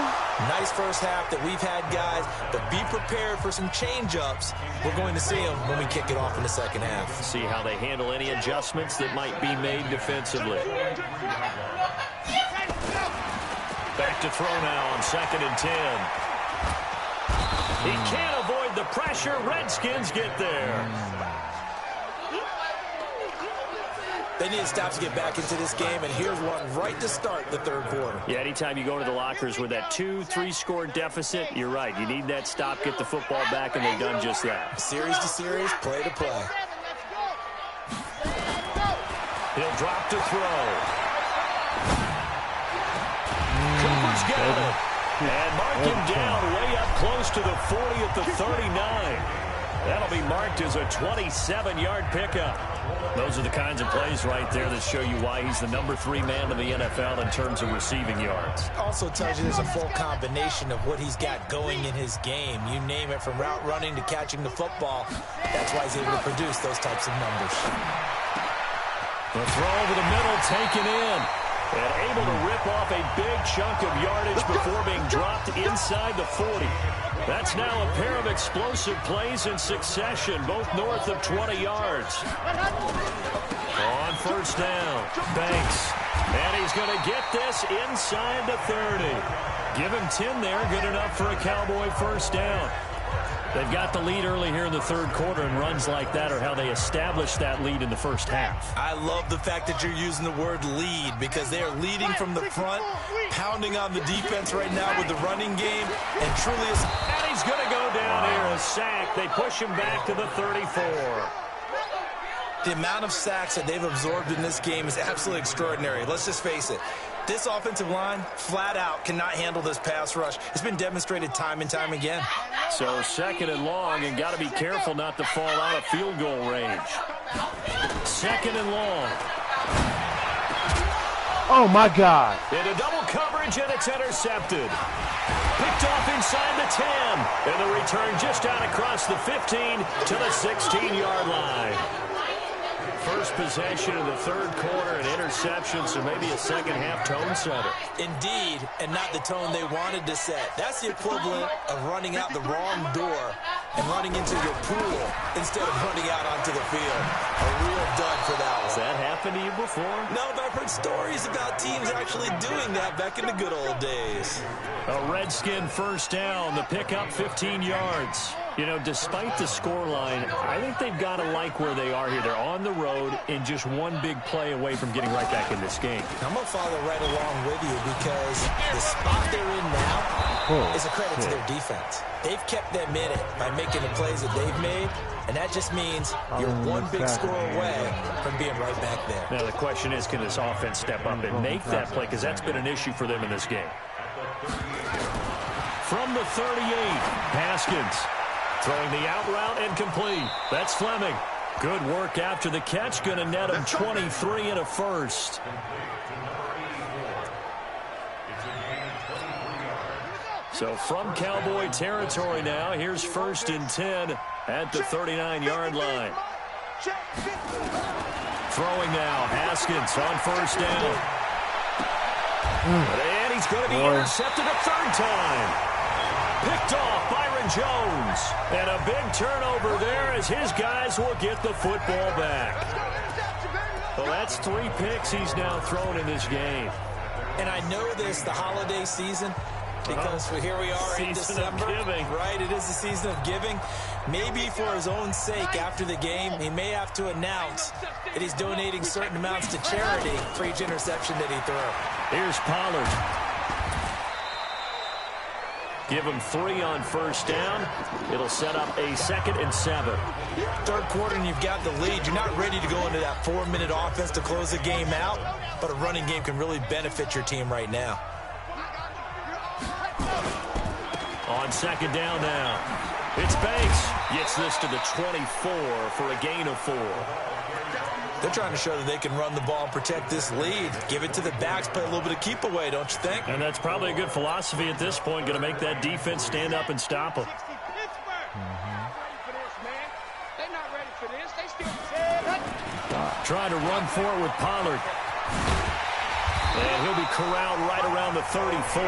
Nice first half that we've had, guys, but be prepared for some change-ups. We're going to see them when we kick it off in the second half. See how they handle any adjustments that might be made defensively. Back to throw now on 2nd and 10. He can't avoid the pressure. Redskins get there. They need to stop to get back into this game, and here's one right to start the third quarter. Yeah, anytime you go to the lockers with that 2-3 score deficit, you're right. You need that stop, get the football back, and they've done just that. Series to series, play to play. He'll drop to throw. Cooper's got it. And mark him down way up close to the 40 at the 39. That'll be marked as a 27-yard pickup. Those are the kinds of plays right there that show you why he's the number 3 man in the NFL in terms of receiving yards. Also tells you there's a full combination of what he's got going in his game. You name it, from route running to catching the football. That's why he's able to produce those types of numbers. The throw over the middle, taken in. And able to rip off a big chunk of yardage before being dropped inside the 40. That's now a pair of explosive plays in succession, both north of 20 yards. On first down, Banks. And he's going to get this inside the 30. Give him 10 there, good enough for a Cowboy first down. They've got the lead early here in the third quarter, and runs like that are how they establish that lead in the first half. I love the fact that you're using the word lead, because they are leading from the front, pounding on the defense right now with the running game, and truly is... And he's going to go down here, a sack. They push him back to the 34. The amount of sacks that they've absorbed in this game is absolutely extraordinary. Let's just face it. This offensive line, flat out, cannot handle this pass rush. It's been demonstrated time and time again. So 2nd and long, and got to be careful not to fall out of field goal range. 2nd and long. Oh, my God. Into double coverage, and it's intercepted. Picked off inside the 10. And the return just out across the 15 to the 16-yard line. First possession of the third quarter, an interception, so maybe a second-half tone setter. Indeed, and not the tone they wanted to set. That's the equivalent of running out the wrong door and running into your pool instead of running out onto the field. A real dud for that one. Has that happened to you before? No, but I've heard stories about teams actually doing that back in the good old days. A Redskin first down, the pickup 15 yards. You know, despite the scoreline, I think they've got to like where they are here. They're on the road and just one big play away from getting right back in this game. I'm going to follow right along with you, because the spot they're in now is a credit to their defense. They've kept them in it by making the plays that they've made, and that just means you're one big score away from being right back there. Now the question is, can this offense step up and make that play, because that's been an issue for them in this game. From the 38, Haskins. Throwing the out route and complete. That's Fleming. Good work after the catch. Going to net him 23 and a first. So from Cowboy territory now, here's 1st and 10 at the 39-yard line. Throwing now, Haskins on first down. And he's going to be intercepted a third time. Picked off Byron Jones. And a big turnover there as his guys will get the football back. Well, that's 3 picks he's now thrown in this game. And I know this, the holiday season, because here we are in December. Right, it is the season of giving. Maybe for his own sake, after the game, he may have to announce that he's donating certain amounts to charity for each interception that he threw. Here's Pollard. Give him 3 on first down. It'll set up a 2nd and 7. Third quarter, and you've got the lead. You're not ready to go into that 4-minute offense to close the game out, but a running game can really benefit your team right now. On 2nd down now, it's Banks. Gets this to the 24 for a gain of 4. They're trying to show that they can run the ball and protect this lead. Give it to the backs, play a little bit of keep away, don't you think? And that's probably a good philosophy at this point. Going to make that defense stand up and stop them. Trying to run forward with Pollard. And he'll be corralled right around the 34.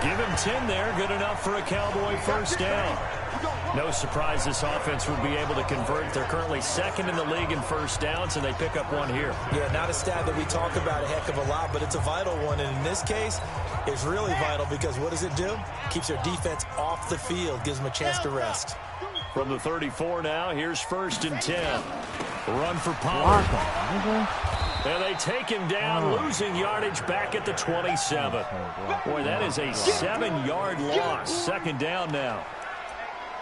Give him 10 there. Good enough for a Cowboy first down. No surprise this offense would be able to convert. They're currently second in the league in first downs, and they pick up one here. Yeah, not a stat that we talk about a heck of a lot, but it's a vital one. And in this case, it's really vital because what does it do? Keeps their defense off the field, gives them a chance to rest. From the 34 now, here's 1st and 10. Run for Pollard. And they take him down, losing yardage back at the 27. Boy, that is a 7-yard loss. Second down now.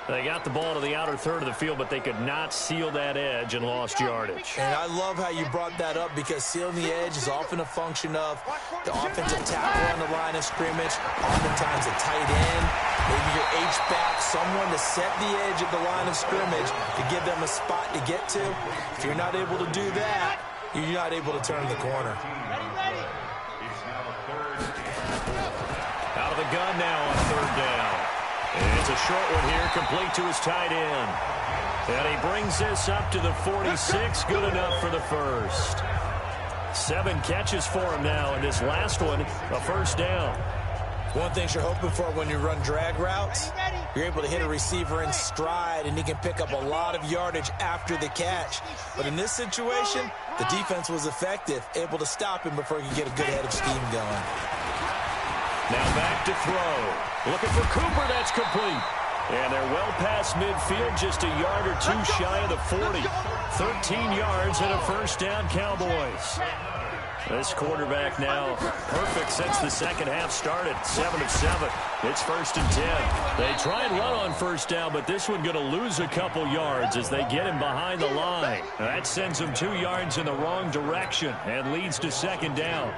They got the ball to the outer third of the field, but they could not seal that edge and lost yardage. And I love how you brought that up because sealing the edge is often a function of the offensive tackle on the line of scrimmage, oftentimes a tight end, maybe your H-back, someone to set the edge at the line of scrimmage to give them a spot to get to. If you're not able to do that, you're not able to turn the corner. Out of the gun now on 3rd down. It's a short one here, complete to his tight end. And he brings this up to the 46, good enough for the first. 7 catches for him now, and this last one, a first down. One thing you're hoping for when you run drag routes, you're able to hit a receiver in stride, and he can pick up a lot of yardage after the catch. But in this situation, the defense was effective, able to stop him before he could get a good head of steam going. Now back to throw. Looking for Cooper, that's complete. And they're well past midfield, just a yard or two shy of the 40. 13 yards and a first down, Cowboys. This quarterback now perfect since the second half started. 7 of 7. It's 1st and 10. They try and run on first down, but this one going to lose a couple yards as they get him behind the line. That sends them 2 yards in the wrong direction and leads to second down.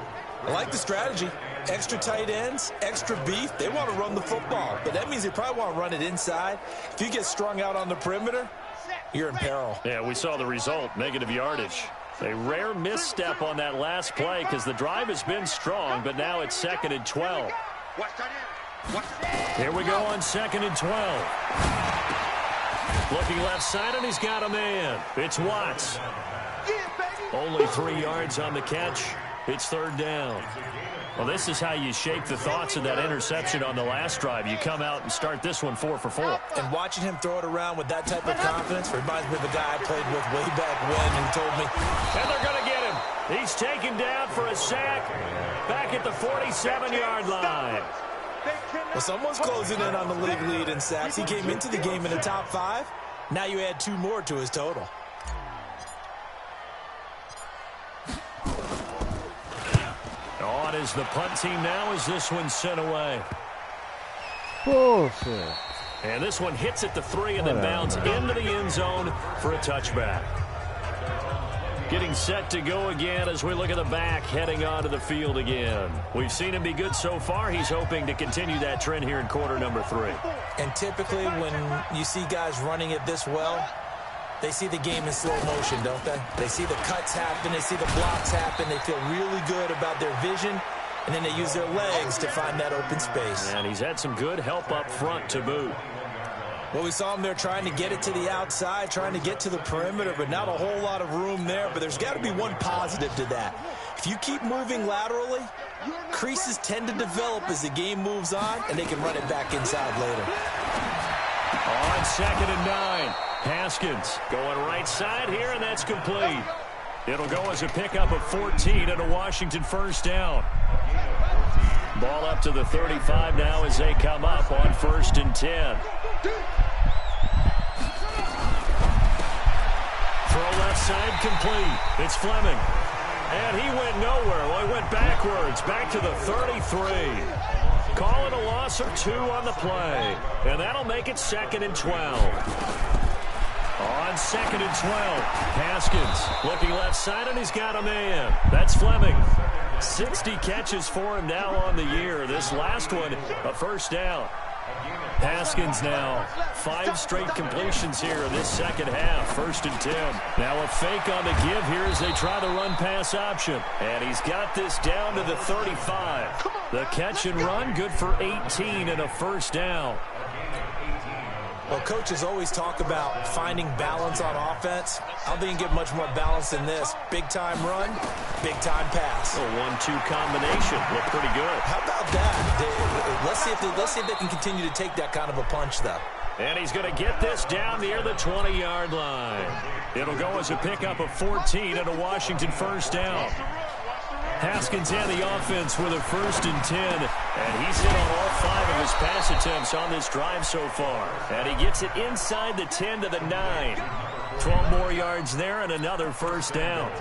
I like the strategy. Extra tight ends, extra beef. They want to run the football, but that means they probably want to run it inside. If you get strung out on the perimeter, you're in peril. Yeah, we saw the result, negative yardage. A rare misstep on that last play because the drive has been strong, but now it's 2nd and 12. Here we go on 2nd and 12. Looking left side, and he's got a man. It's Watts. Only 3 yards on the catch. It's 3rd down. Well, this is how you shape the thoughts of that interception on the last drive. You come out and start this one 4 for 4. And watching him throw it around with that type of confidence reminds me of a guy I played with way back when and told me. And they're going to get him. He's taken down for a sack back at the 47-yard line. Well, someone's closing in on the league lead in sacks. He came into the game in the top 5. Now you add 2 more to his total. On is the punt team now as this one's sent away. Bullshit. And this one hits at the 3 and then bounds into the end zone for a touchback. Getting set to go again as we look at the back heading onto the field again. We've seen him be good so far. He's hoping to continue that trend here in quarter number 3. And typically when you see guys running it this well, they see the game in slow motion, don't they? They see the cuts happen. They see the blocks happen. They feel really good about their vision, and then they use their legs to find that open space. And he's had some good help up front to boot. Well, we saw him there trying to get it to the outside, trying to get to the perimeter, but not a whole lot of room there. But there's got to be one positive to that. If you keep moving laterally, creases tend to develop as the game moves on, and they can run it back inside later. On 2nd and 9. Haskins going right side here, and that's complete. It'll go as a pickup of 14 and a Washington first down. Ball up to the 35 now as they come up on 1st and 10. Throw left side complete. It's Fleming. And he went nowhere. Well, he went backwards, back to the 33. Call it a loss of 2 on the play. And that'll make it 2nd and 12. On 2nd and 12, Haskins looking left side, and he's got a man. That's Fleming. 60 catches for him now on the year. This last one, a first down. Haskins now, 5 straight completions here in this second half. 1st and 10. Now a fake on the give here as they try the run-pass option. And he's got this down to the 35. The catch and run, good for 18 and a first down. Well, coaches always talk about finding balance on offense. I don't think you get much more balance than this. Big-time run, big-time pass. A 1-2 combination. Looked pretty good. How about that? Let's see if they can continue to take that kind of a punch, though. And he's going to get this down near the 20-yard line. It'll go as a pickup of 14 and a Washington first down. Haskins and the offense with a 1st and 10. And he's hit on all 5 of his pass attempts on this drive so far. And he gets it inside the 10 to the 9. 12 more yards there and another first down.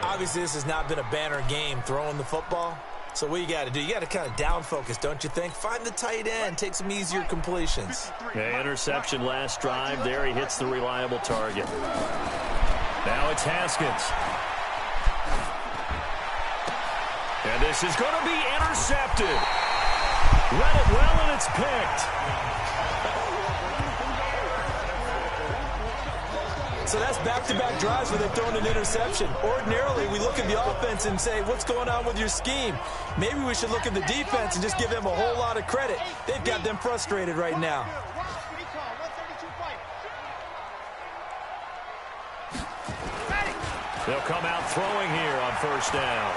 Obviously, this has not been a banner game throwing the football. So what you got to do, you got to kind of down focus, don't you think? Find the tight end, take some easier completions. Yeah, interception last drive. There he hits the reliable target. Now it's Haskins. And this is going to be intercepted. Read it well, and it's picked. So that's back-to-back drives where they've thrown an interception. Ordinarily, we look at the offense and say, what's going on with your scheme? Maybe we should look at the defense and just give them a whole lot of credit. They've got them frustrated right now. They'll come out throwing here on first down.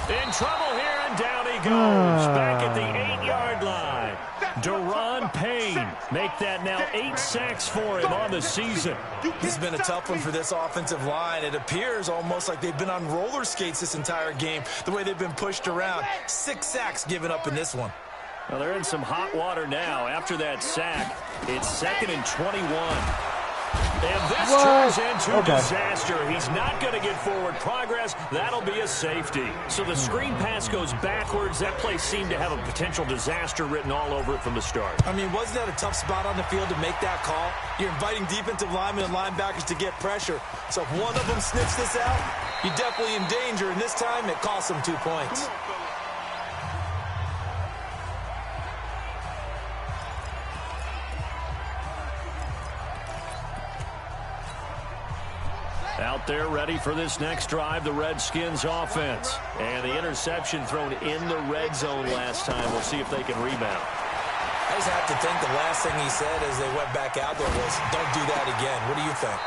In trouble here, and down he goes. Back at the 8-yard line. Deron Payne. Make that now 8 sacks for him on the season. This has been a tough one for this offensive line. It appears almost like they've been on roller skates this entire game, the way they've been pushed around. 6 sacks given up in this one. Well, they're in some hot water now. After that sack, it's 2nd and 21. And this turns into disaster. He's not going to get forward progress. That'll be a safety. So the screen pass goes backwards. That play seemed to have a potential disaster written all over it from the start. I mean, wasn't that a tough spot on the field to make that call? You're inviting defensive linemen and linebackers to get pressure. So if one of them sniffs this out, you're definitely in danger. And this time, it costs them 2 points. Out there ready for this next drive, the Redskins offense. And the interception thrown in the red zone last time. We'll see if they can rebound. I just have to think the last thing he said as they went back out there was, don't do that again. What do you think?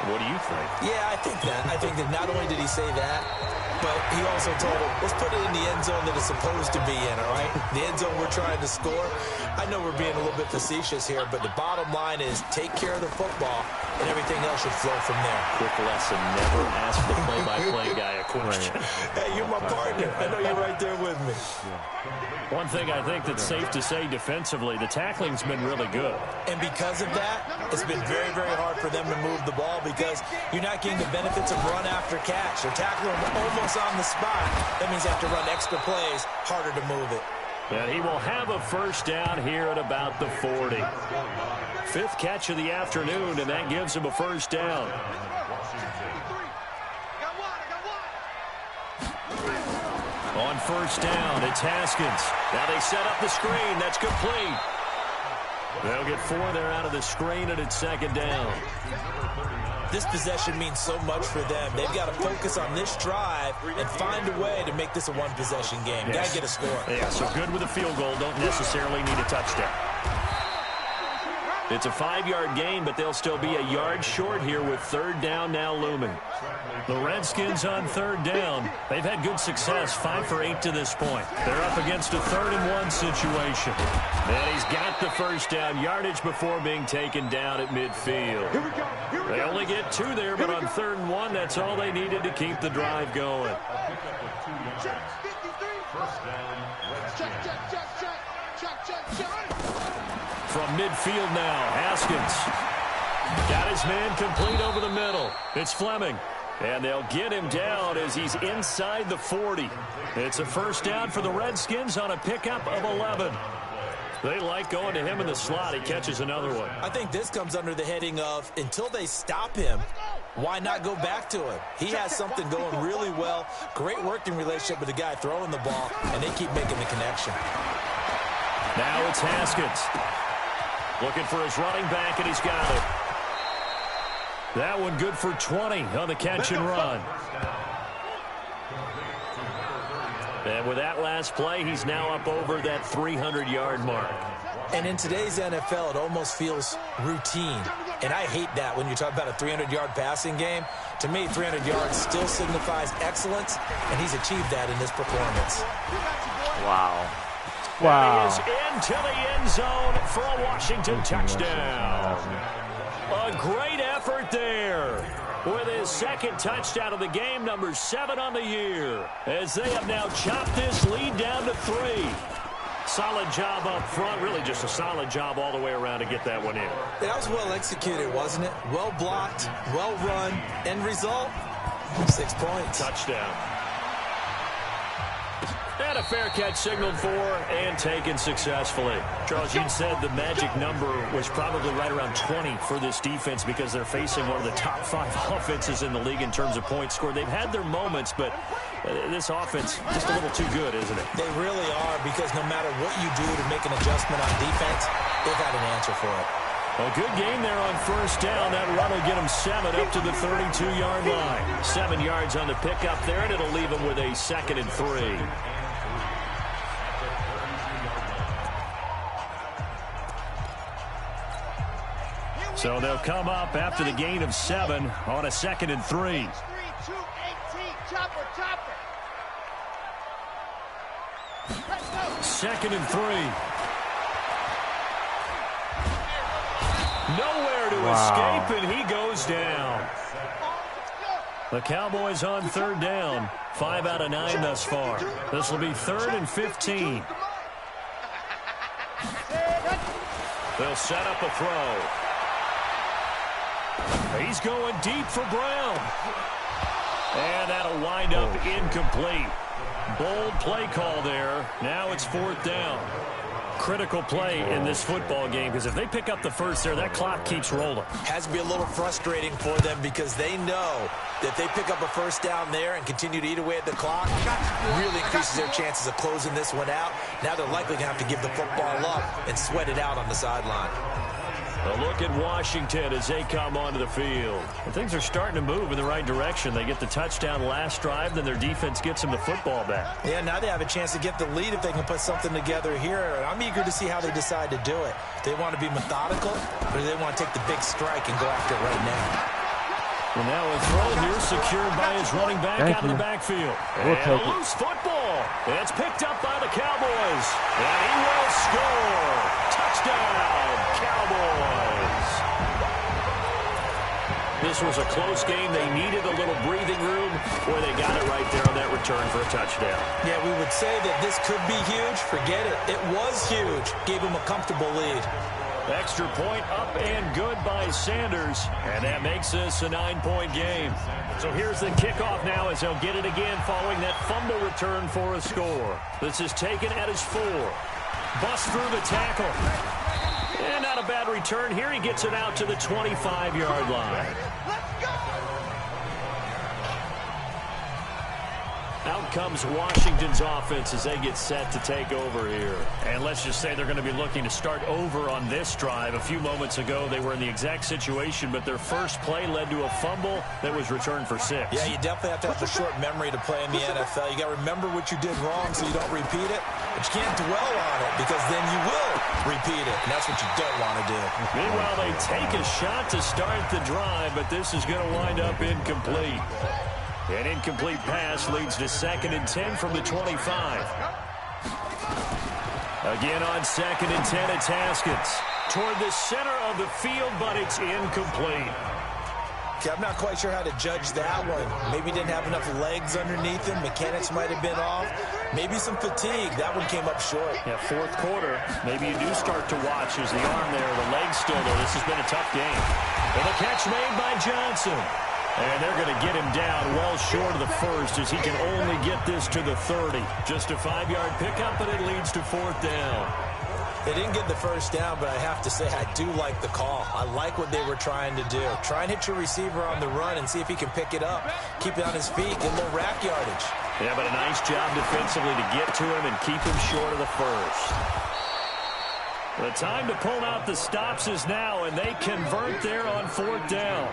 What do you think? Yeah, I think that. I think that not only did he say that, but he also told him, let's put it in the end zone that it's supposed to be in, all right? The end zone we're trying to score. I know we're being a little bit facetious here, but the bottom line is take care of the football, and everything else should flow from there. Quick lesson, never ask the play-by-play guy a question. Hey, you're my partner. I know you're right there with me. One thing I think that's safe to say defensively, the tackling's been really good. And because of that, it's been very, very hard for them to move the ball because you're not getting the benefits of run after catch. They're tackling almost on the spot. That means they have to run extra plays, harder to move it. And he will have a first down here at about the 40. 5th catch of the afternoon, and that gives him a first down. On first down, it's Haskins. Now they set up the screen. That's complete. They'll get 4 there out of the screen, and it's 2nd down. This possession means so much for them. They've got to focus on this drive and find a way to make this a one-possession game. Yes. Got to get a score. Yeah, so good with a field goal. Don't necessarily need a touchdown. It's a 5-yard gain, but they'll still be a yard short here with 3rd down now looming. The Redskins on 3rd down. They've had good success, 5 for 8 to this point. They're up against a 3rd and 1 situation. And he's got the first down yardage before being taken down at midfield. They only get 2 there, but on 3rd and 1, that's all they needed to keep the drive going. From midfield now, Haskins. Got his man complete over the middle. It's Fleming. And they'll get him down as he's inside the 40. It's a first down for the Redskins on a pickup of 11. They like going to him in the slot. He catches another one. I think this comes under the heading of, until they stop him, why not go back to him? He has something going really well. Great working relationship with the guy throwing the ball, and they keep making the connection. Now it's Haskins. Looking for his running back, and he's got it. That one good for 20 on the catch and run. And with that last play, he's now up over that 300-yard mark. And in today's NFL, it almost feels routine. And I hate that when you talk about a 300-yard passing game. To me, 300 yards still signifies excellence, and he's achieved that in this performance. Wow. Wow. He is into the end zone for a Washington touchdown. A great effort there with his second touchdown of the game, number 7 on the year, as they have now chopped this lead down to 3. Solid job up front, really just a solid job all the way around to get that one in. That was well executed, wasn't it? Well blocked, well run, end result, 6 points. Touchdown. And a fair catch signaled for and taken successfully. Charles, you said the magic number was probably right around 20 for this defense because they're facing one of the top 5 offenses in the league in terms of points scored. They've had their moments, but this offense just a little too good, isn't it? They really are, because no matter what you do to make an adjustment on defense, they've got an answer for it. A good game there on first down. That run will get him 7 up to the 32-yard line. 7 yards on the pickup there, and it'll leave him with a 2nd and 3. So they'll come up after the gain of 7 on a 2nd and 3. 2nd and 3. Nowhere to escape, and he goes down. The Cowboys on 3rd down. 5 out of 9 thus far. This will be 3rd and 15. They'll set up a throw. He's going deep for Brown. And that'll wind up incomplete. Bold play call there. Now it's 4th down. Critical play in this football game, because if they pick up the first there, that clock keeps rolling. Has to be a little frustrating for them, because they know that if they pick up a first down there and continue to eat away at the clock, really increases their chances of closing this one out. Now they're likely going to have to give the football up and sweat it out on the sideline. A look at Washington as they come onto the field. And things are starting to move in the right direction. They get the touchdown last drive, then their defense gets them the football back. Yeah, now they have a chance to get the lead if they can put something together here. And I'm eager to see how they decide to do it. Do they want to be methodical, or do they want to take the big strike and go after it right now? Well, now a throw here secured by his running back out of the backfield. And a loose football. It's picked up by the Cowboys. And he will score. Touchdown, Cowboys. This was a close game. They needed a little breathing room. Boy, they got it right there on that return for a touchdown. Yeah, we would say that this could be huge. Forget it. It was huge. Gave him a comfortable lead. Extra point up and good by Sanders. And that makes this a 9-point game. So here's the kickoff now as they'll get it again following that fumble return for a score. This is taken at his 4. Bust through the tackle. And not a bad return here. He gets it out to the 25-yard line. Out comes Washington's offense as they get set to take over here. And let's just say they're going to be looking to start over on this drive. A few moments ago, they were in the exact situation, but their first play led to a fumble that was returned for 6. Yeah, you definitely have to have a short memory to play in the NFL. You got to remember what you did wrong so you don't repeat it, but you can't dwell on it, because then you will repeat it, and that's what you don't want to do. Meanwhile, they take a shot to start the drive, but this is going to wind up incomplete. An incomplete pass leads to 2nd and 10 from the 25. Again on 2nd and 10, it's Haskins. Toward the center of the field, but it's incomplete. Okay, I'm not quite sure how to judge that one. Maybe didn't have enough legs underneath him. Mechanics might have been off. Maybe some fatigue. That one came up short. Yeah, 4th quarter. Maybe you do start to watch as the arm there, the leg's still there. This has been a tough game. And a catch made by Johnson. And they're going to get him down well short of the first, as he can only get this to the 30. Just a 5-yard pickup, and it leads to 4th down. They didn't get the first down, but I have to say I do like the call. I like what they were trying to do. Try and hit your receiver on the run and see if he can pick it up. Keep it on his feet, get a little rack yardage. Yeah, but a nice job defensively to get to him and keep him short of the first. The time to pull out the stops is now, and they convert there on 4th down.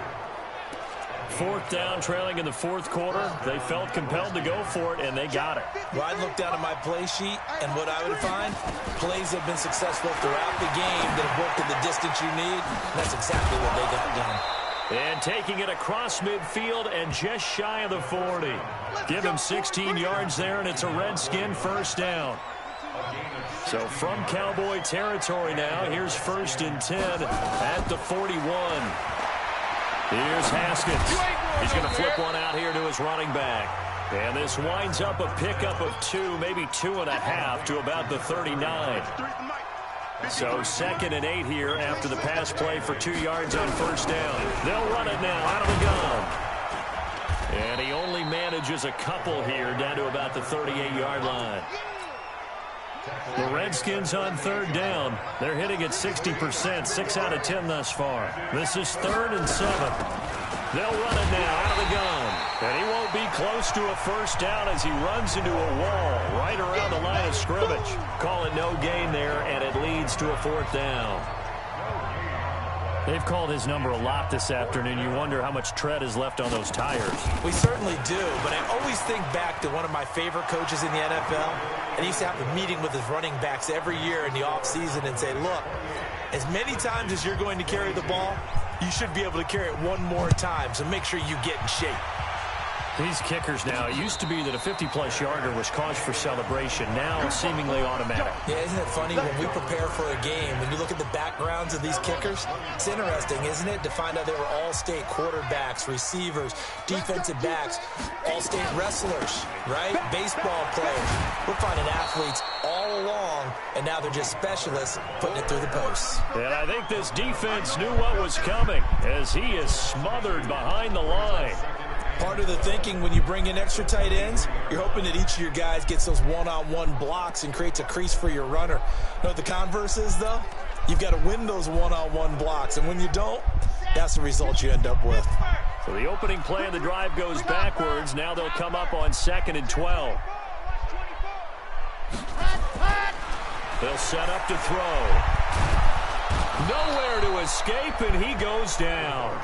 4th down, trailing in the 4th quarter. They felt compelled to go for it, and they got it. Well, I'd look down at my play sheet, and what I would find, plays have been successful throughout the game that have worked at the distance you need. And that's exactly what they got done. And taking it across midfield and just shy of the 40. Give him 16 yards there, and it's a Redskin 1st down. So from Cowboy territory now, here's 1st and 10 at the 41. Here's Haskins. He's going to flip one out here to his running back. And this winds up a pickup of 2, maybe 2.5 to about the 39. So 2nd and 8 here after the pass play for 2 yards on 1st down. They'll run it now out of the gun. And he only manages a couple here down to about the 38-yard line. The Redskins on 3rd down. They're hitting at 60%, 6 out of 10 thus far. This is 3rd and 7. They'll run it now out of the gun. And he won't be close to a 1st down as he runs into a wall right around the line of scrimmage. Call it no gain there, and it leads to a 4th down. They've called his number a lot this afternoon. You wonder how much tread is left on those tires. We certainly do, but I always think back to one of my favorite coaches in the NFL, and he used to have a meeting with his running backs every year in the offseason and say, look, as many times as you're going to carry the ball, you should be able to carry it one more time, so make sure you get in shape. These kickers now, it used to be that a 50-plus yarder was cause for celebration. Now seemingly automatic. Yeah, isn't it funny when we prepare for a game, when you look at the backgrounds of these kickers, it's interesting, isn't it, to find out they were all-state quarterbacks, receivers, defensive backs, all-state wrestlers, right? Baseball players. We're finding athletes all along, and now they're just specialists putting it through the posts. And I think this defense knew what was coming as he is smothered behind the line. Part of the thinking when you bring in extra tight ends, you're hoping that each of your guys gets those one-on-one blocks and creates a crease for your runner. You know what the converse is, though? You've got to win those one-on-one blocks, and when you don't, that's the result you end up with. So the opening play of the drive goes backwards. Now they'll come up on 2nd and 12. They'll set up to throw. Nowhere to escape, and he goes down.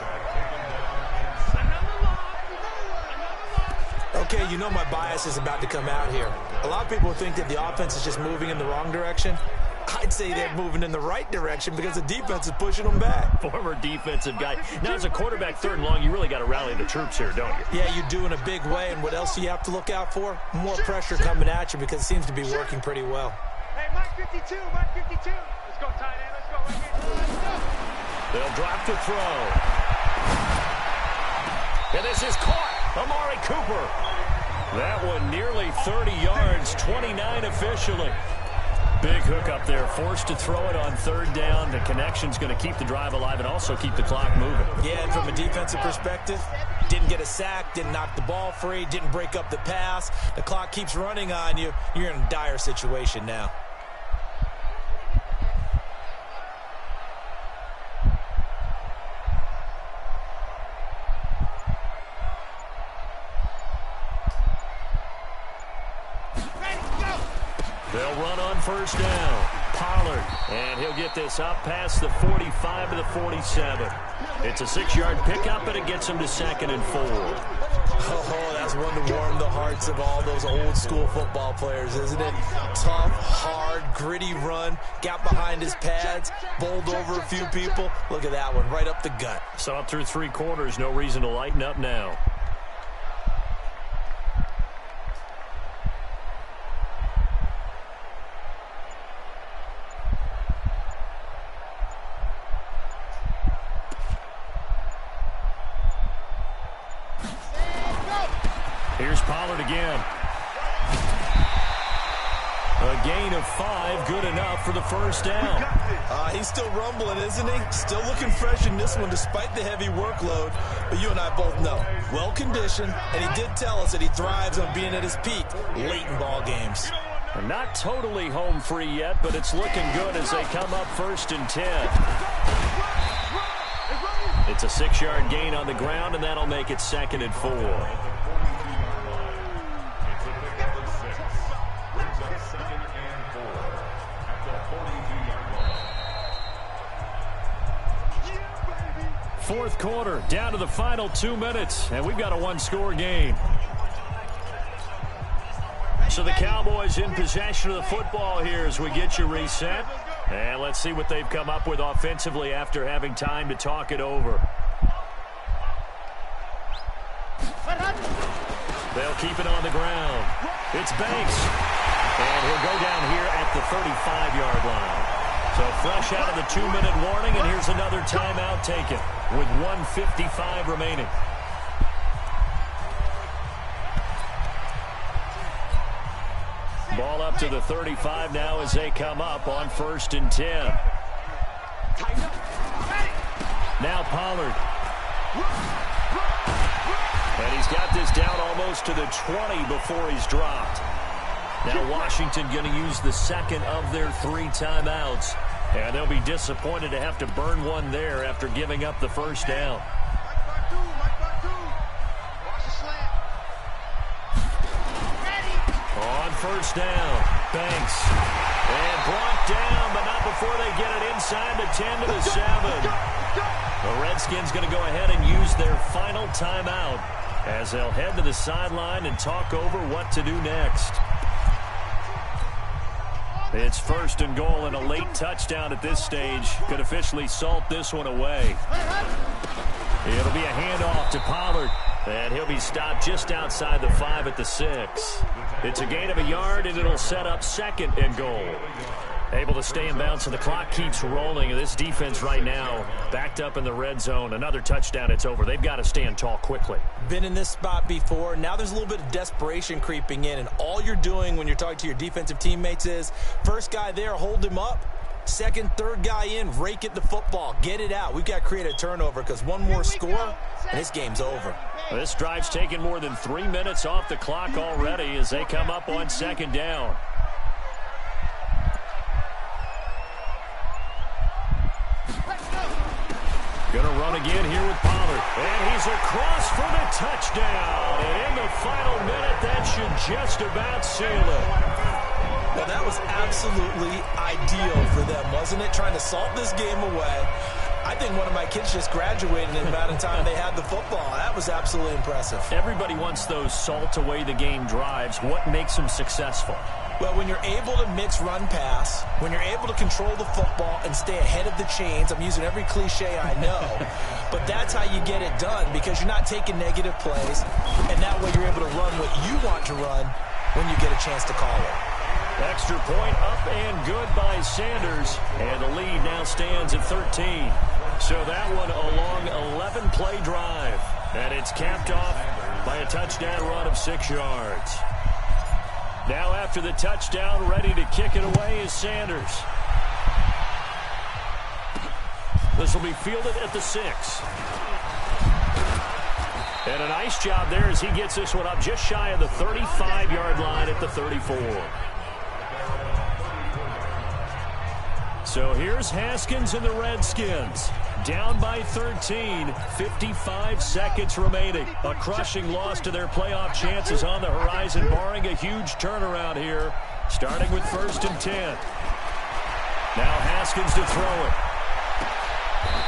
Okay, you know my bias is about to come out here. A lot of people think that the offense is just moving in the wrong direction. I'd say they're moving in the right direction because the defense is pushing them back. Former defensive guy. Now, as a quarterback 3rd and long, you really got to rally the troops here, don't you? Yeah, you do in a big way. And what else do you have to look out for? More pressure coming at you because it seems to be working pretty well. Hey, Mike 52, Mike 52. Let's go, tight end. Let's go. Right here. Let's go. They'll drop to throw. And this is caught. Amari Cooper. That one nearly 30 yards, 29 officially. Big hook up there, forced to throw it on 3rd down. The connection's going to keep the drive alive and also keep the clock moving. Yeah, and from a defensive perspective, didn't get a sack, didn't knock the ball free, didn't break up the pass. The clock keeps running on you. You're in a dire situation now. They'll run on 1st down. Pollard, and he'll get this up past the 45 to the 47. It's a 6-yard pickup, and it gets him to 2nd and 4. Oh, that's one to warm the hearts of all those old-school football players, isn't it? Tough, hard, gritty run, got behind his pads, bowled over a few people. Look at that one, right up the gut. Saw it through 3 quarters, no reason to lighten up now. Here's Pollard again. A gain of 5, good enough for the 1st down. He's still rumbling, isn't he? Still looking fresh in this one despite the heavy workload. But you and I both know, well-conditioned, and he did tell us that he thrives on being at his peak late in ball games. Not totally home free yet, but it's looking good as they come up 1st and 10. It's a 6-yard gain on the ground, and that'll make it 2nd and 4. Fourth quarter, down to the final 2 minutes, and we've got a one-score game. So the Cowboys in possession of the football here as we get you reset. And let's see what they've come up with offensively after having time to talk it over. They'll keep it on the ground. It's Banks. And he'll go down here at the 35-yard line. So fresh out of the 2-minute warning, and here's another timeout taken with 1:55 remaining. Ball up to the 35 now as they come up on 1st and 10. Now Pollard. And he's got this down almost to the 20 before he's dropped. Now Washington going to use the second of their 3 timeouts. And they'll be disappointed to have to burn one there after giving up the first down. On 1st down, Banks. And brought down, but not before they get it inside the 10 to the 7. The Redskins going to go ahead and use their final timeout as they'll head to the sideline and talk over what to do next. It's 1st and goal, and a late touchdown at this stage could officially salt this one away. It'll be a handoff to Pollard, and he'll be stopped just outside the 5 at the 6. It's a gain of a yard, and it'll set up 2nd and goal. Able to stay in bounds, and the clock keeps rolling. And this defense right now backed up in the red zone. Another touchdown, it's over. They've got to stand tall quickly. Been in this spot before. Now there's a little bit of desperation creeping in, and all you're doing when you're talking to your defensive teammates is first guy there, hold him up. Second, third guy in, rake at the football. Get it out. We've got to create a turnover because one more score, and this game's over. Well, this drive's taken more than 3 minutes off the clock already as they come up on 2nd down. Going to run again here with Pollard. And he's across for the touchdown. And in the final minute, that should just about seal it. Well, that was absolutely ideal for them, wasn't it? Trying to salt this game away. I think one of my kids just graduated in the amount of time they had the football. That was absolutely impressive. Everybody wants those salt away the game drives. What makes them successful? Well, when you're able to mix run-pass, when you're able to control the football and stay ahead of the chains, I'm using every cliche I know, but that's how you get it done because you're not taking negative plays, and that way you're able to run what you want to run when you get a chance to call it. Extra point up and good by Sanders, and the lead now stands at 13. So that one a long 11-play drive, and it's capped off by a touchdown run of 6 yards. Now after the touchdown, ready to kick it away is Sanders. This will be fielded at the 6. And a nice job there as he gets this one up just shy of the 35-yard line at the 34. So here's Haskins and the Redskins. Down by 13, 55 seconds remaining. A crushing loss to their playoff chances on the horizon, barring a huge turnaround here, starting with 1st and 10. Now Haskins to throw it.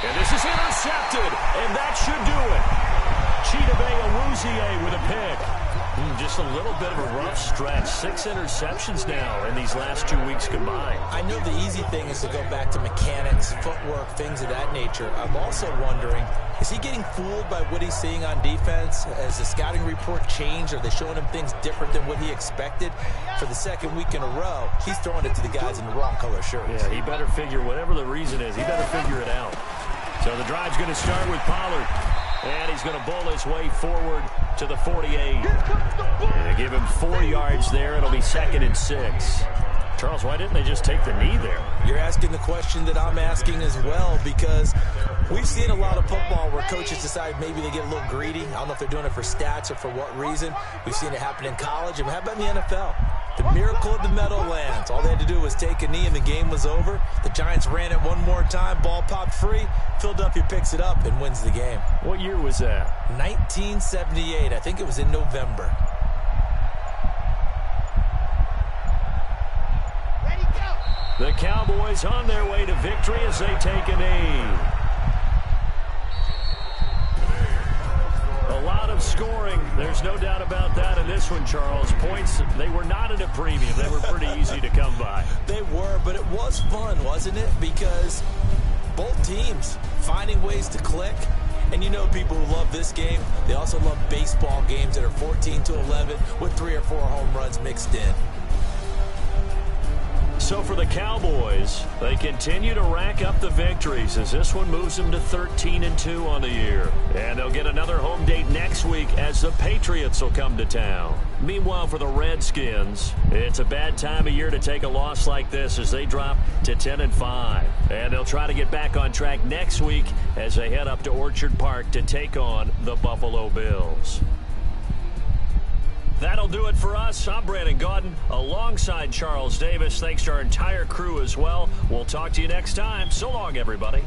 And this is intercepted, and that should do it. Chidobe Awuzie with a pick. Just a little bit of a rough stretch. 6 interceptions now in these last 2 weeks combined. I know the easy thing is to go back to mechanics, footwork, things of that nature. I'm also wondering, is he getting fooled by what he's seeing on defense? Has the scouting report changed? Are they showing him things different than what he expected? For the 2nd week in a row, he's throwing it to the guys in the wrong color shirts. Yeah, he better figure, whatever the reason is, he better figure it out. So the drive's going to start with Pollard. And he's going to bowl his way forward to the 48. And they give him 4 yards there. It'll be 2nd and 6. Charles, why didn't they just take the knee there? You're asking the question that I'm asking as well, because we've seen a lot of football where coaches decide maybe they get a little greedy. I don't know if they're doing it for stats or for what reason. We've seen it happen in college. And how about in the NFL? The miracle of the Meadowlands. All they had to do was take a knee and the game was over. The Giants ran it one more time. Ball popped free. Philadelphia picks it up and wins the game. What year was that? 1978. I think it was in November. The Cowboys on their way to victory as they take a knee. lot of scoring. There's no doubt about that in this one, Charles. Points, they were not at a premium. They were pretty easy to come by. They were, but it was fun, wasn't it? Because both teams finding ways to click. And you know people who love this game, they also love baseball games that are 14-11 with 3 or 4 home runs mixed in. So for the Cowboys, they continue to rack up the victories as this one moves them to 13-2 on the year. And they'll get another home date next week as the Patriots will come to town. Meanwhile, for the Redskins, it's a bad time of year to take a loss like this as they drop to 10-5. And they'll try to get back on track next week as they head up to Orchard Park to take on the Buffalo Bills. That'll do it for us. I'm Brandon Gaudin alongside Charles Davis. Thanks to our entire crew as well. We'll talk to you next time. So long, everybody.